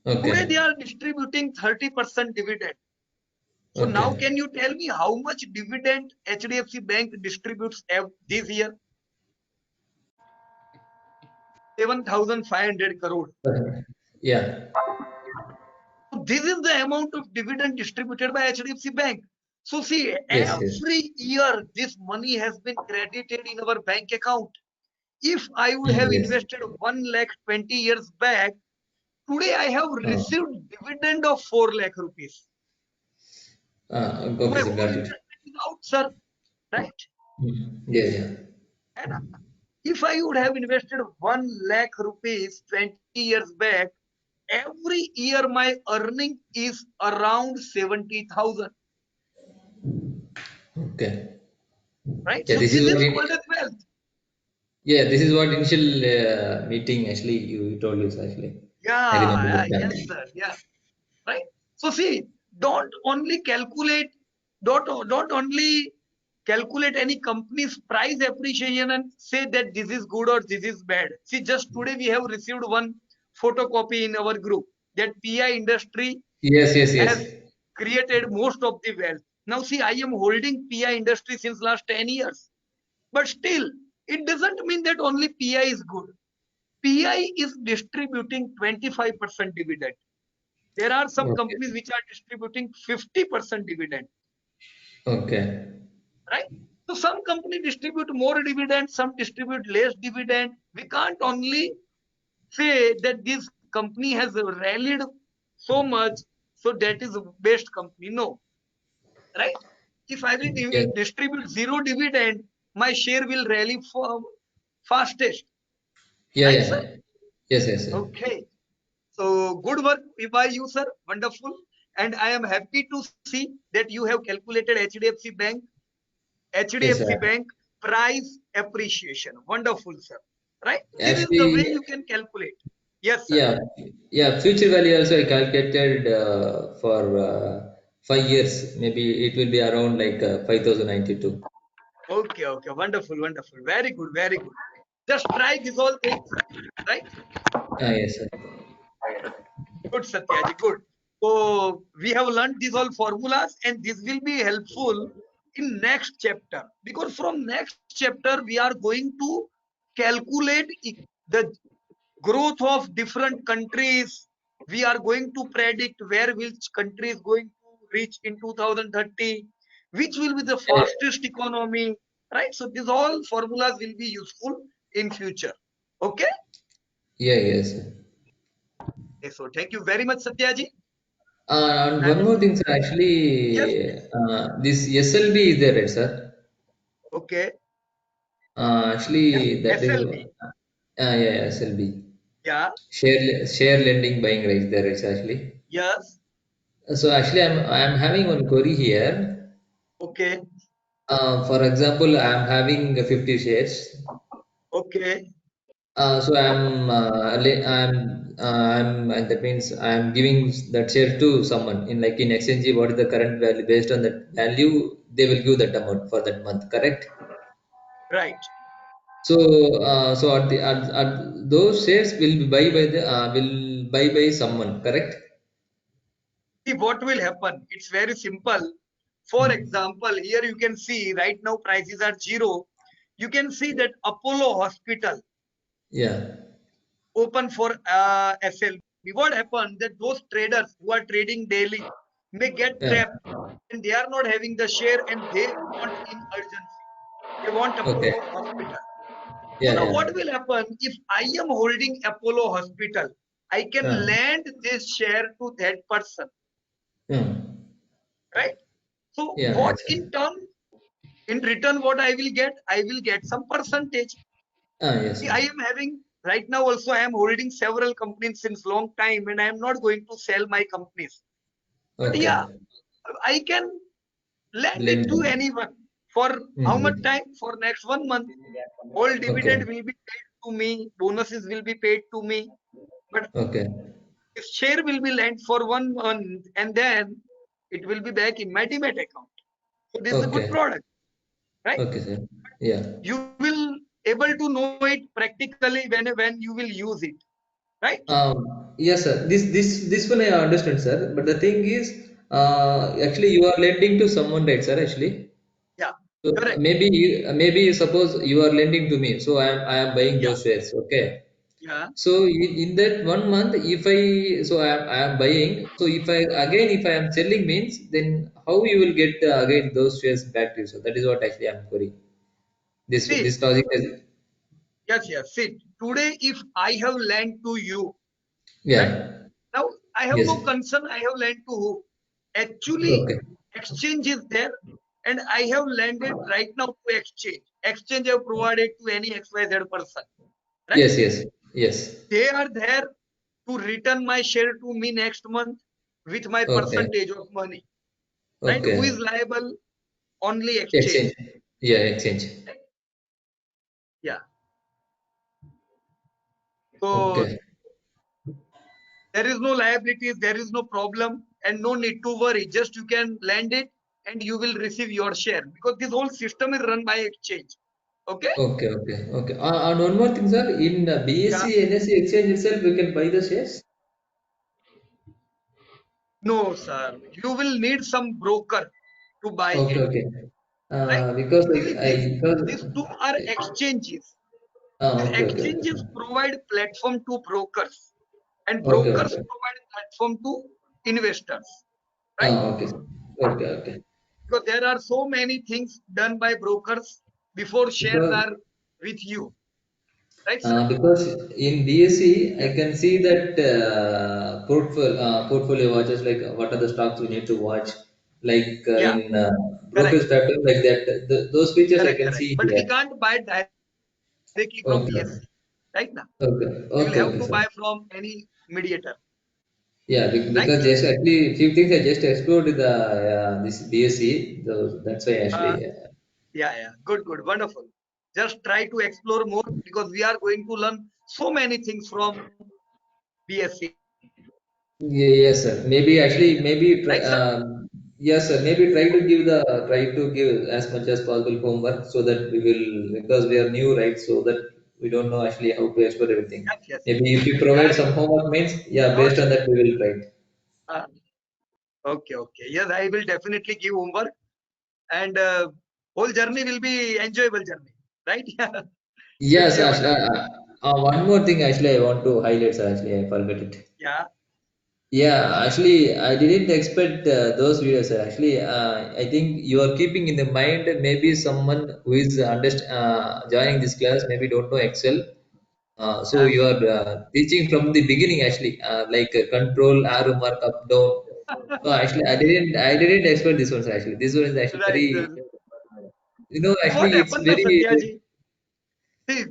Today Okay. they are distributing 30% dividend. So now Okay. can you tell me how much dividend HDFC Bank distributes this year? 7,500 crore. Yeah. So this is the amount of dividend distributed by HDFC Bank. So see, Yes, yes. every year this money has been credited in our bank account. If I would have Yes. invested 1 lakh 20 years back, today I have received dividend of 4 lakh rupees. So my Okay, sir. whole Got it. investment is out, sir. Right? Yeah, yeah. And if I would have invested 1 lakh rupees 20 years back, every year my earning is around 70,000. Okay. Right? Yeah, So this this is what is it, called as wealth. yeah, this is what initial meeting actually you told us actually. I remember Yeah, that. yes, sir. Yeah. Right? So see, don't only calculate, don't only calculate any company's price appreciation and say that this is good or this is bad. See, just today we have received one photocopy in our group that PI industry Yes, yes, yes. has created most of the wealth. Now see, I am holding PI industry since last 10 years. But still, it doesn't mean that only PI is good. PI is distributing 25% dividend. There are some Okay. companies which are distributing 50% dividend, Okay. right? So some companies distribute more dividend, some distribute less dividend. We can't only say that this company has rallied so much, so that is the best company. No, right? If I will Yes. distribute zero dividend, my share will rally for fastest, Yeah, right, yeah. sir? Yes, yes, sir. Okay. So good work by you, sir. Wonderful. And I am happy to see that you have calculated HDFC Yes, sir. Bank price appreciation. Wonderful, sir. Right? This is the way Actually, you can calculate. Yes, sir. yeah, yeah. Future value also I calculated for 5 years. Maybe it will be around like 5,092. Okay, okay. Wonderful, wonderful. Very good, very good. Just try these all things, right? Yes, sir. Good, Satyaji, good. So we have learned these all formulas, and this will be helpful in next chapter, because from next chapter we are going to calculate the growth of different countries. We are going to predict where which country is going to reach in 2030, which will be the fastest economy, right? So these all formulas will be useful in future. Okay. Yes, sir. Okay, so thank you very much, Satyaji. And one more thing, sir. Actually, Yes, this SLB is there, right, sir? okay. Actually, that is, SLB. yeah, SLB. Yeah. Share lending buying rights there is actually. Yes. So actually, I'm having one query here. Okay. For example, I'm having 50 shares. Okay. So that means I'm giving that share to someone in like in exchange. What is the current value? Based on that value, they will give that amount for that month. Correct? Right. So so at those shares will be buy by someone. Correct? See what will happen. It's very simple. For example, here you can see right now prices are 0. You can see that Apollo Hospital Yeah. open for SLB. What happened that those traders who are trading daily may get Yeah. trapped, and they are not having the share, and they want in urgency. They want Okay. Apollo Hospital. So Yeah. now Yeah. what will happen if I am holding Apollo Hospital? I can lend this share to that person, right? So Yeah. what Actually. in return, what I will get? I will get some percentage. Yes. See, I am having right now also, I am holding several companies since long time, and I am not going to sell my companies. But Okay. yeah, I can lend it Lend to money. anyone for how much time? For next 1 month. All dividend Okay. will be paid to me, bonuses will be paid to me, but Okay. if share will be lent for 1 month, and then it will be back in my demat account. So this is a good Okay. product, right? Okay, sir. Yeah. You will able to know it practically when you will use it, right? Yes, sir. This one I understand, sir. But the thing is, actually, you are lending to someone, right, sir? Actually, Yeah, so correct. maybe suppose you are lending to me, so I am buying Yeah, those shares. Okay. yeah. So in that 1 month, if I am buying, so if I am selling means, then how you will get again those shares back to you? So that is what actually I'm querying. See, This logic is, yes, yes. See, today if I have lent to you, right? yeah. Now I have Yes. no concern. I have lent to who? Actually, Okay. exchange is there, and I have lended right now to exchange. Exchange have provided to any XYZ person, right? Yes. Yes. Yes. They are there to return my share to me next month with my Okay. percentage of money, right? Who is Okay. liable? Only Exchange. exchange. Yeah, exchange. Yeah. So Okay. there is no liabilities, there is no problem, and no need to worry. Just you can lend it and you will receive your share, because this whole system is run by exchange. Okay? Okay. Okay. Okay. And one more thing, sir. In Yeah. BSC, NSE exchange itself, we can buy the shares. No, sir. You will need some broker to buy Okay. it. Okay. Right? Because See, these two are exchanges. These okay. Okay. exchanges provide platform to brokers, and Okay. brokers Okay. provide platform to investors. Right? Okay. Okay. Okay. Because there are so many things done by brokers before shares Because are with you, right, sir? because in BSC, I can see that portfolio watches like what are the stocks we need to watch, like Yeah, in correct, broker's pattern like that. Those features I correct, can correct. see But we here. can't buy directly from Okay. BSC, right now. Okay. We will Okay. have Okay, to sir. buy from any mediator, Yeah, right? because just actually few things I just explored the this BSc, so that's why Uh, actually. yeah, yeah. Good, good, wonderful. Just try to explore more, because we are going to learn so many things from BSc, Yes, sir. Maybe actually, maybe right, sir? yes, sir. Maybe try to give as much as possible homework so that we will, because we are new, right? So that We don't know actually how to explore everything. Yes, yes. Maybe if you provide some homework means, yeah, based on that we will write. Okay, okay. Yes, I will definitely give homework, and whole journey will be enjoyable journey, right? Yes, Will be a actually, wonderful. one more thing actually I want to highlight, sir. Actually, I forgot it. Yeah. Yeah, actually, I didn't expect those videos, sir. Actually, I think you are keeping in the mind maybe someone who is joining this class maybe don't know Excel. So you are teaching from the beginning actually, like control, arrow mark, up, down. So actually, I didn't expect this one, sir. Actually, this one is actually Right. very, actually, What it's happened, na very. Satyaji? See,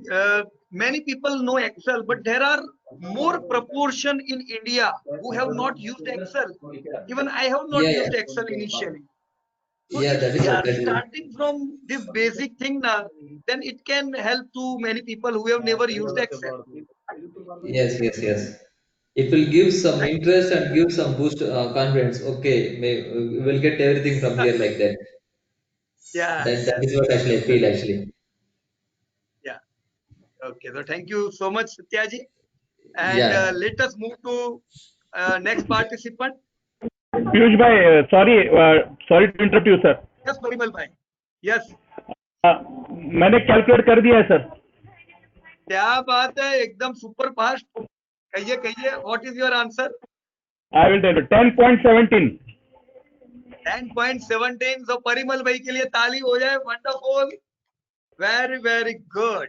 many people know Excel, but there are more proportion in India who have not used Excel. Even I have not Yeah, used Excel initially. So yeah, if that is we what are that is. starting from this basic thing now, then it can help to many people who have never used Excel. Yes, yes, yes. It will give some interest and give some boost confidence. Okay, we will get everything from here like that. Yeah, That yes, is what actually I feel actually. yeah. Okay, so thank you so much, Satyaji. And Yeah. let us move to next participant. Piyush भाई sorry to interrupt you sir. Yes, Parimal bhai. Yes. मैंने calculate कर दिया है sir. क्या बात है, एकदम super fast. कहिए what is your answer? I will tell you 10.17. 10.17. so Parimal भाई के लिए ताली हो जाए. Wonderful, very very good.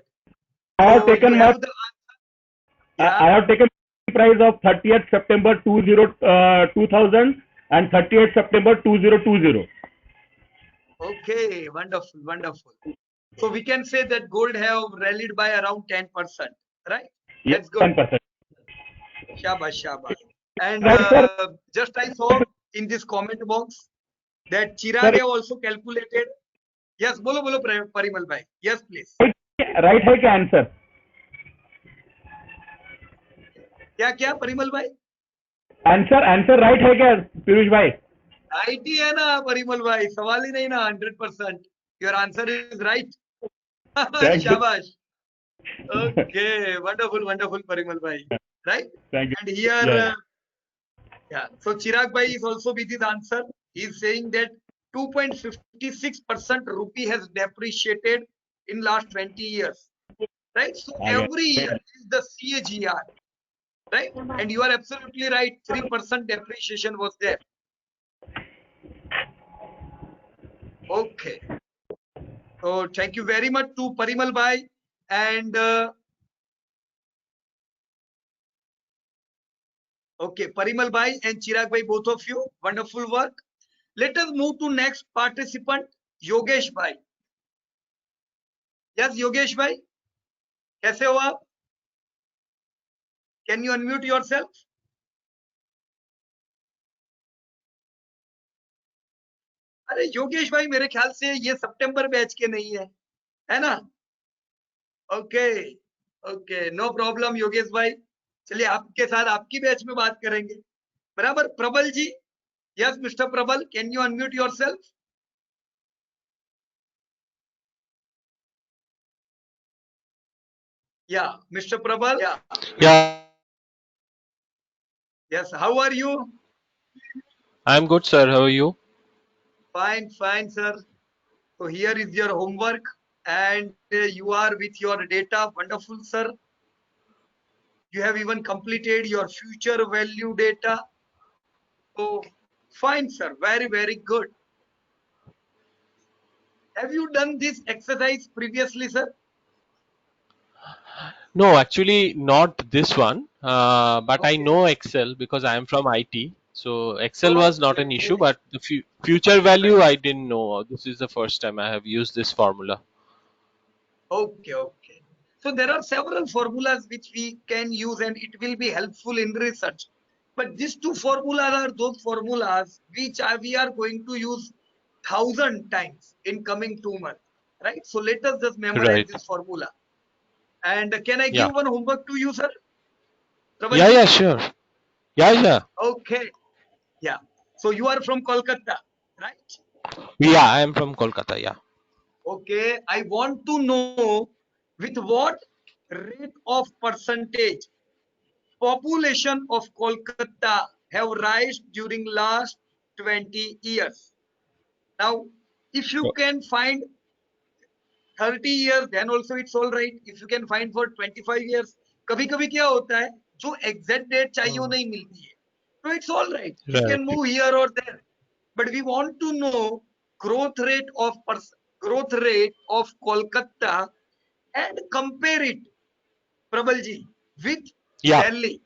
I have So taken you my have the answer. I have taken price of 30th September 2000 and 30th September 2020. Okay, wonderful, wonderful. So we can say that gold have rallied by around 10%, right? Yes, That's good. 10%. Shabash, shabash. And Right, sir. just I saw in this comment box that Chirag have also calculated. Yes, bolo Parimal bhai. Yes, please. Right है क्या answer? क्या परिमल भाई? Answer right है क्या पीयूष भाई? Right ही है ना परिमल भाई, सवाल ही नहीं ना. 100%. Your answer is right. शाबाश. Okay, wonderful, wonderful Parimal bhai. Right? Thank you. And here, Yeah. yeah. So Chirag bhai is also with his answer. He is saying that 2.56% rupee has depreciated in last 20 years. Right? So every year is the CAGR. Right? And you are absolutely right. 3% depreciation was there. Okay. So thank you very much to Parimal bhai. And okay, Parimal bhai and Chirag bhai, both of you, wonderful work. Let us move to next participant, Yogesh bhai. Yes, Yogesh bhai, कैसे हो आप? Can you unmute yourself? अरे योगेश भाई, मेरे ख्याल से ये सितंबर batch के नहीं है ना? Okay, okay, no problem Yogesh भाई. चलिए आपके साथ आपकी बैच में बात करेंगे. बराबर. प्रबल जी, यस मिस्टर प्रबल, can you unmute yourself? Yeah, Mr. Prabal. Yeah, Yes, how are you? I'm good, sir. How are you? Fine, fine, sir. So here is your homework, and you are with your data. Wonderful, sir. You have even completed your future value data. So fine, sir. Very, very good. Have you done this exercise previously, sir? No, actually not this one. But I know Excel because I am from IT. So Excel was not an issue, but the future value I didn't know. This is the first time I have used this formula. Okay, okay. So there are several formulas which we can use, and it will be helpful in research. But these two formulas are those formulas which we are going to use 1,000 times in coming 2 months, right? So let us just memorize Right. this formula. And can I Yeah. give one homework to you, sir? Yeah, Prabalji? yeah, sure. Yeah. Okay. Yeah. So you are from Kolkata, right? Yeah, I am from Kolkata. Yeah. Okay. I want to know with what rate of percentage population of Kolkata have risen during last 20 years. Now, if you can find 30 years, then also it's all right. If you can find for 25 years, कभी कभी क्या होता है जो exact date चाहिए वो नहीं मिलती है, so it's all right. We Right. can move here or there, but we want to know growth rate of Kolkata and compare it, Prabalji, with Yeah. Delhi.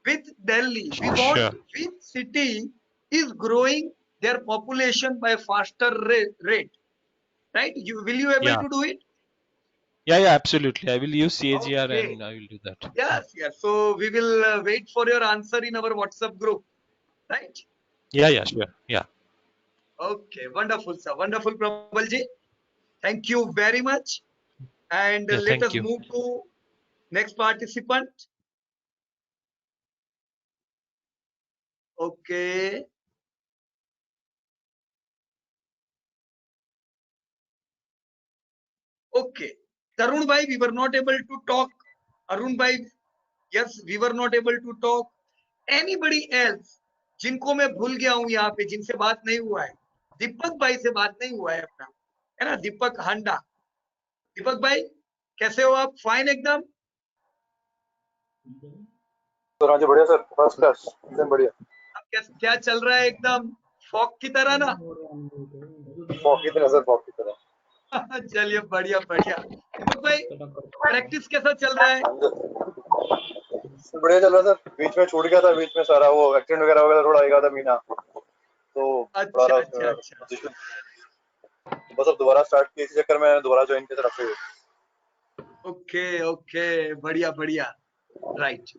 With Delhi, we want Sure. which city is growing their population by faster rate, right? Will you able Yeah. to do it? Yeah, absolutely. I will use CAGR Okay. and I will do that. Yes. So we will wait for your answer in our WhatsApp group, right? Yeah, sure. Yeah. Okay, wonderful, sir. Wonderful, Prabalji. Thank you very much. And Yeah, let thank us you. move to next participant. Okay. Okay. Tarun bhai, we were not able to talk. Arun bhai, yes, we were not able to talk. Anybody else जिनको मैं भूल गया हूं यहाँ पे, जिनसे बात नहीं हुआ है? दीपक भाई से बात नहीं हुआ है अपना, है ना? दीपक हांडा. दीपक भाई कैसे हो आप? फाइन एकदम. सर आज बढ़िया सर, फर्स्ट क्लास, एकदम बढ़िया. अब क्या चल रहा है? एकदम फॉग की तरह ना? फॉग की तरह सर, फॉग की तरह. चलिए बढ़िया बढ़िया. दीपक भाई प्रैक्टिस कैसा चल रहा है? सर बढ़िया चल रहा है सर. बीच में छूट गया था, बीच में सारा वो एक्सीडेंट वगैरह हो गया था, थोड़ा एक आधा महीना तो अच्छा. बस अब दोबारा स्टार्ट किया, इसी चक्कर में दोबारा ज्वाइन किया तरफ से. ओके बढ़िया बढ़िया. राइट.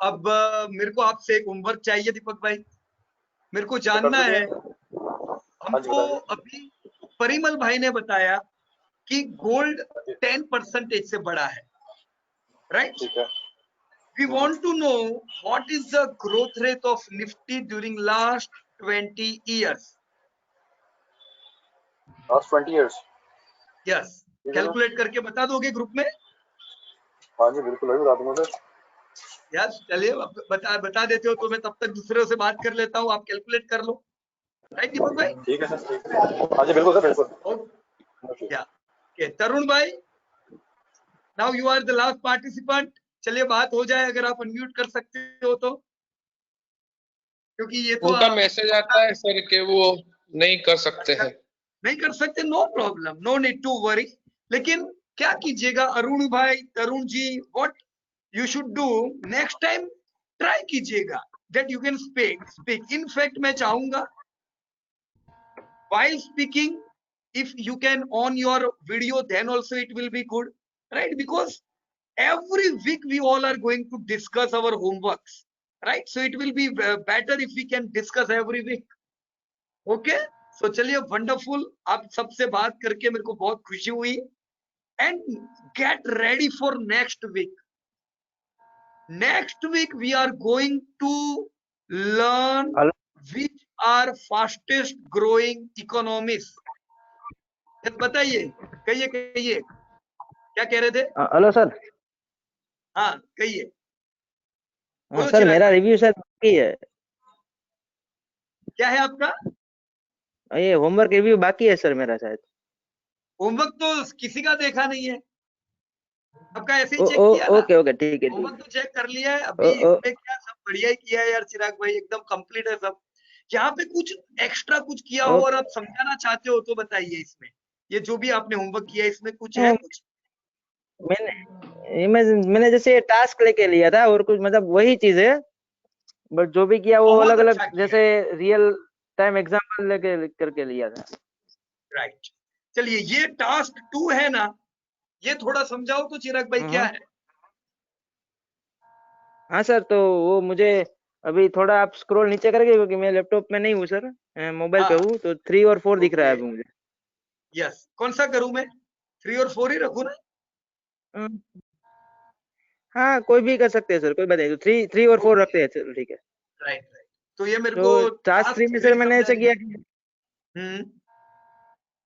अब मेरे को आपसे एक होमवर्क चाहिए दीपक भाई. मेरे को जानना है, हमको अभी परिमल भाई ने बताया कि गोल्ड 10% से बड़ा है, राइट? ठीक है. We want to know what is the growth rate of Nifty during last 20 years. Last 20 years. Yes. Calculate करके बता दोगे ग्रुप में? हाँ जी बिल्कुल, अभी बता दूंगा सर. यस, चलिए बता देते हो तो मैं तब तक दूसरे से बात कर लेता हूँ, आप कैलकुलेट कर लो. राइट दीपक भाई? ठीक है सर, ठीक है. हाँ जी बिल्कुल सर, बिल्कुल. या तरुण भाई, now you are the last participant. चलिए बात हो जाए, अगर आप अनम्यूट कर सकते हो तो, क्योंकि ये तो उनका मैसेज आता है सर कि वो नहीं कर सकते हैं. नहीं कर सकते, no problem, no need to worry. लेकिन क्या कीजिएगा अरुण भाई, Tarun ji, what you should do next time, try कीजिएगा that you can speak. In fact मैं चाहूंगा while speaking, if you can on your video, then also it will be good, right? Because every week we all are going to discuss our homeworks, right? So it will be better if we can discuss every week. Okay, so चलिए wonderful. आप सबसे बात करके मेरे को बहुत खुशी हुई. And get ready for next week. Next week we are going to learn which are fastest growing economies. बताइए, कहिए क्या कह रहे थे? Hello sir. हाँ कहिए. सर मेरा रिव्यू सर बाकी है. क्या है आपका? ये होमवर्क रिव्यू बाकी है सर मेरा. शायद होमवर्क तो किसी का देखा नहीं है आपका. ऐसे ही चेक किया ना? ओके ठीक है. होमवर्क तो चेक कर लिया है अभी. इसमें क्या सब बढ़िया ही किया है यार चिराग भाई, एकदम कंप्लीट है सब. यहाँ पे कुछ एक्स्ट्रा कुछ किया हो और आप समझाना चाहते हो तो बताइए. इसमें ये जो भी आपने होमवर्क किया इसमें कुछ है? कुछ मैंने जैसे टास्क लेके लिया था और कुछ मतलब वही चीज है, बट जो भी किया वो अलग अलग, जैसे रियल टाइम एग्जांपल लेके करके लिया था. राइट. चलिए ये टास्क 2 है ना, ये थोड़ा समझाओ तो चिराग भाई क्या है? हाँ सर, तो वो मुझे अभी थोड़ा आप स्क्रॉल नीचे करके, क्योंकि मैं लैपटॉप में नहीं हूँ सर, मोबाइल पे हूँ, तो 3 और 4 दिख रहा है अभी मुझे. यस, कौन सा करूं मैं? 3 और 4 ही रखूं ना? हाँ कोई भी कर सकते हैं सर, कोई बात नहीं. तो 3 और 4 रखते हैं. चलो ठीक है. राइट. तो ये मेरे को टास्क 3 में सर मैंने ऐसे किया कि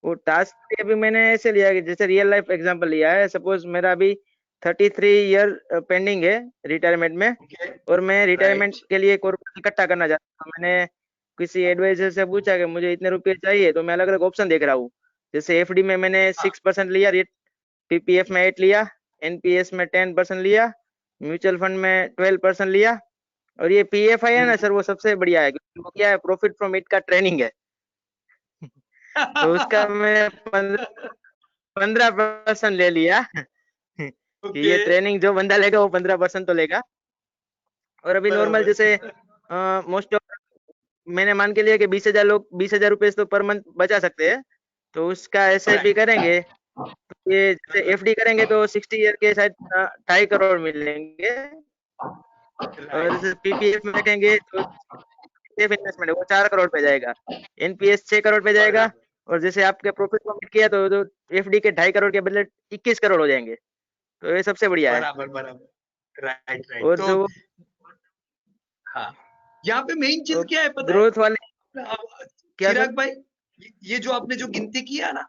वो टास्क अभी मैंने ऐसे लिया कि जैसे रियल लाइफ एग्जांपल लिया है. सपोज मेरा अभी 33 ईयर पेंडिंग है रिटायरमेंट में, और मैं रिटायरमेंट के लिए कॉर्पोरेट इकट्ठा करना चाहता हूँ। मैंने किसी एडवाइजर से पूछा कि मुझे इतने रुपए चाहिए, तो मैं अलग अलग ऑप्शन देख रहा हूँ। जैसे एफडी में मैंने 6% लिया रेट, पीपीएफ में 8 लिया, एनपीएस में 10% लिया, म्यूचुअल फंड में 12% लिया, और ये पीएफआई है ना सर, वो सबसे बढ़िया है, क्योंकि वो क्या है, प्रॉफिट फ्रॉम इट का ट्रेनिंग है। तो उसका मैं 15% ले लिया कि ये ट्रेनिंग जो बंदा लेगा वो 15% तो लेगा। और अभी नॉर्मल जैसे मोस्ट ऑफ मैंने मान के लिया कि 20,000 लोग 20,000 रुपए तो पर मंथ बचा सकते हैं, तो उसका एसआईपी करेंगे, तो ये जैसे एफडी करेंगे तो 60 ईयर के शायद 2.5 करोड़ मिलेंगे, और जैसे पीपीएफ में रखेंगे तो इन्वेस्टमेंट है वो 4 करोड़ पे जाएगा, एनपीएस 6 करोड़ पे जाएगा, और जैसे आपके प्रॉफिट प्रॉफिट किया तो एफडी के 2.5 करोड़ के बदले 21 करोड़ हो जाएंगे, तो ये सबसे बढ़िया है। बराबर राइट। और तो जो हाँ, यहाँ पे मेन चीज क्या है पता ग्रोथ वाले क्या चिराग भाई, ये जो आपने जो गिनती किया ना,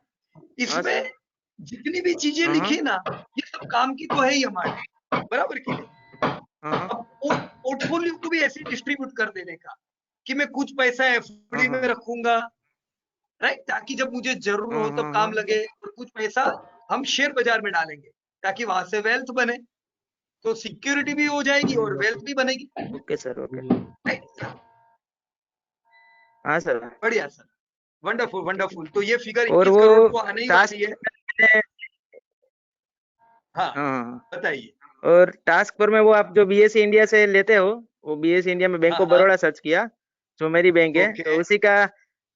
इसमें जितनी भी चीजें लिखी ना, ये सब काम की तो है ही हमारे, बराबर की नहीं। अब पोर्टफोलियो को भी ऐसे डिस्ट्रीब्यूट कर देने का कि मैं कुछ पैसा एफडी में रखूंगा, राइट, ताकि जब मुझे जरूर हो तब काम लगे, और कुछ पैसा हम शेयर बाजार में डालेंगे ताकि वहां से वेल्थ बने, तो सिक्योरिटी भी हो जाएगी और वेल्थ भी बनेगी। Okay sir, okay. हाँ सर, बढ़िया सर, वंडरफुल वंडरफुल। तो ये फिगर और 21 वो करोड़ तो आने ही वाली है। हाँ बताइए। और टास्क पर में वो आप जो बीएससी इंडिया से लेते हो, वो बीएससी इंडिया में बैंक ऑफ बड़ौदा सर्च किया, जो मेरी बैंक है, तो उसी का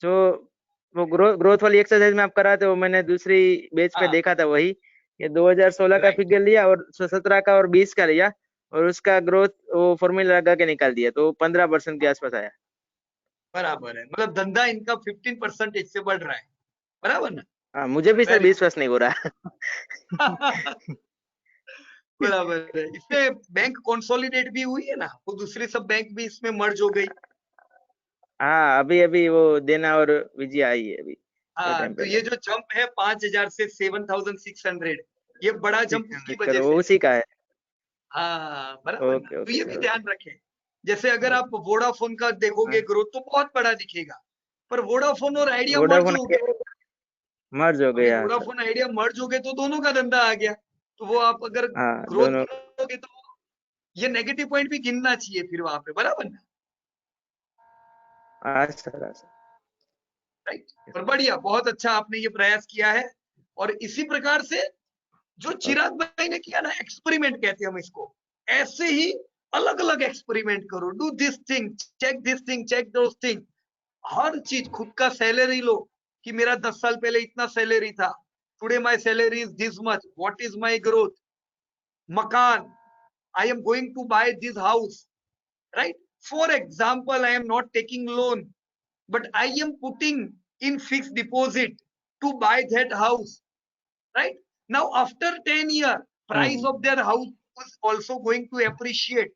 जो वो ग्रोथ वाली एक्सरसाइज में आप कराते हो, मैंने दूसरी बेच पे देखा था, वही ये 2016 का फिगर लिया और 17 का और 20 का लिया, और उसका ग्रोथ वो फॉर्मूला लगा के निकाल दिया, तो 15% के आसपास आया। बराबर है, मतलब धंधा इनका 15% से बढ़ रहा है, बराबर ना? हाँ, मुझे भी सर विश्वास नहीं हो रहा। बराबर है। इससे बैंक कंसोलिडेट भी हुई है ना, वो दूसरी सब बैंक भी इसमें मर्ज हो गई। हाँ, अभी अभी वो देना और विजय आई है अभी। हाँ, तो ये जो जंप है 5,000 से 7,600, ये बड़ा जंप उसकी वजह से उसी का है। हाँ बराबर। ओके, तो ये भी ध्यान रखें, जैसे अगर आप वोडाफोन का देखोगे ग्रोथ तो बहुत बड़ा दिखेगा, पर वोडाफोन और आइडिया मर्ज हो गए, वोडाफोन आइडिया मर्ज हो गए तो दोनों का धंधा आ गया, तो वो आप अगर ग्रोथ करोगे तो ये नेगेटिव पॉइंट भी गिनना चाहिए फिर वहां पे, बराबर ना? राइट। और बढ़िया, बहुत अच्छा आपने ये प्रयास किया है, और इसी प्रकार से जो चिराग भाई ने किया ना, एक्सपेरिमेंट कहते हैं हम इसको, ऐसे ही अलग अलग एक्सपेरिमेंट करो, do this thing, check those thing, हर चीज। खुद का सैलरी लो कि मेरा 10 साल पहले इतना सैलरी था, today my salary is this much, what is my growth, मकान, I am going to buy this house, right, for example I am not taking loan but I am putting in fixed deposit to buy that house, right? Now after 10 years, price of their house is also going to appreciate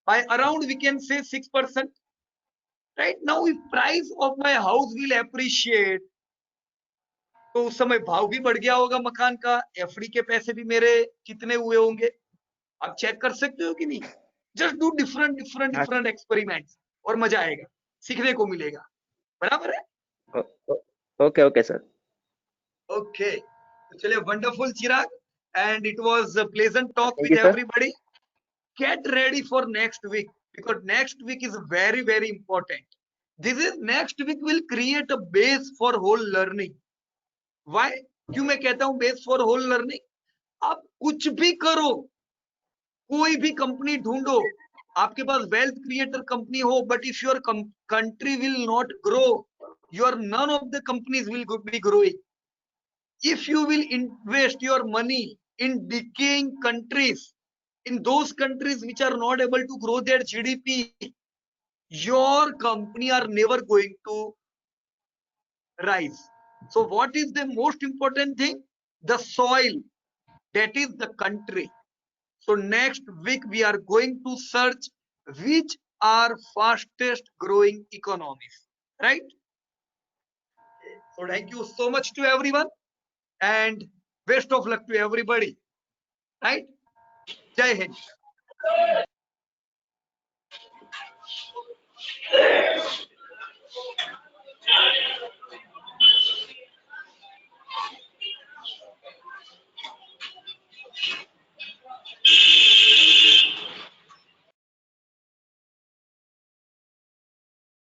by around, we can say 6%, right? Now if price of my house will appreciate, तो उस समय भाव भी बढ़ गया होगा मकान का, एफडी के पैसे भी मेरे कितने हुए होंगे, आप चेक कर सकते हो कि नहीं? जस्ट डू डिफरेंट एक्सपेरिमेंट्स और मजा आएगा, सीखने को मिलेगा, बराबर है? Okay okay sir. ओके, तो चलिए, wonderful Chirag, and it was a pleasant talk with everybody. Get ready for next week, because next week is very very important. This is next week will create a base for whole learning. Why? क्यों मैं कहता हूं base for whole learning? आप कुछ भी करो, कोई भी कंपनी ढूंढो, आपके पास वेल्थ क्रिएटर कंपनी हो, but if your country will not grow, your none of the companies will be growing. If you will invest your money in decaying countries, in those countries which are not able to grow their GDP, your company are never going to rise. So what is the most important thing? The soil, that is the country. So next week we are going to search which are fastest growing economies, right? So thank you so much to everyone, and best of luck to everybody, right? जय हिंद।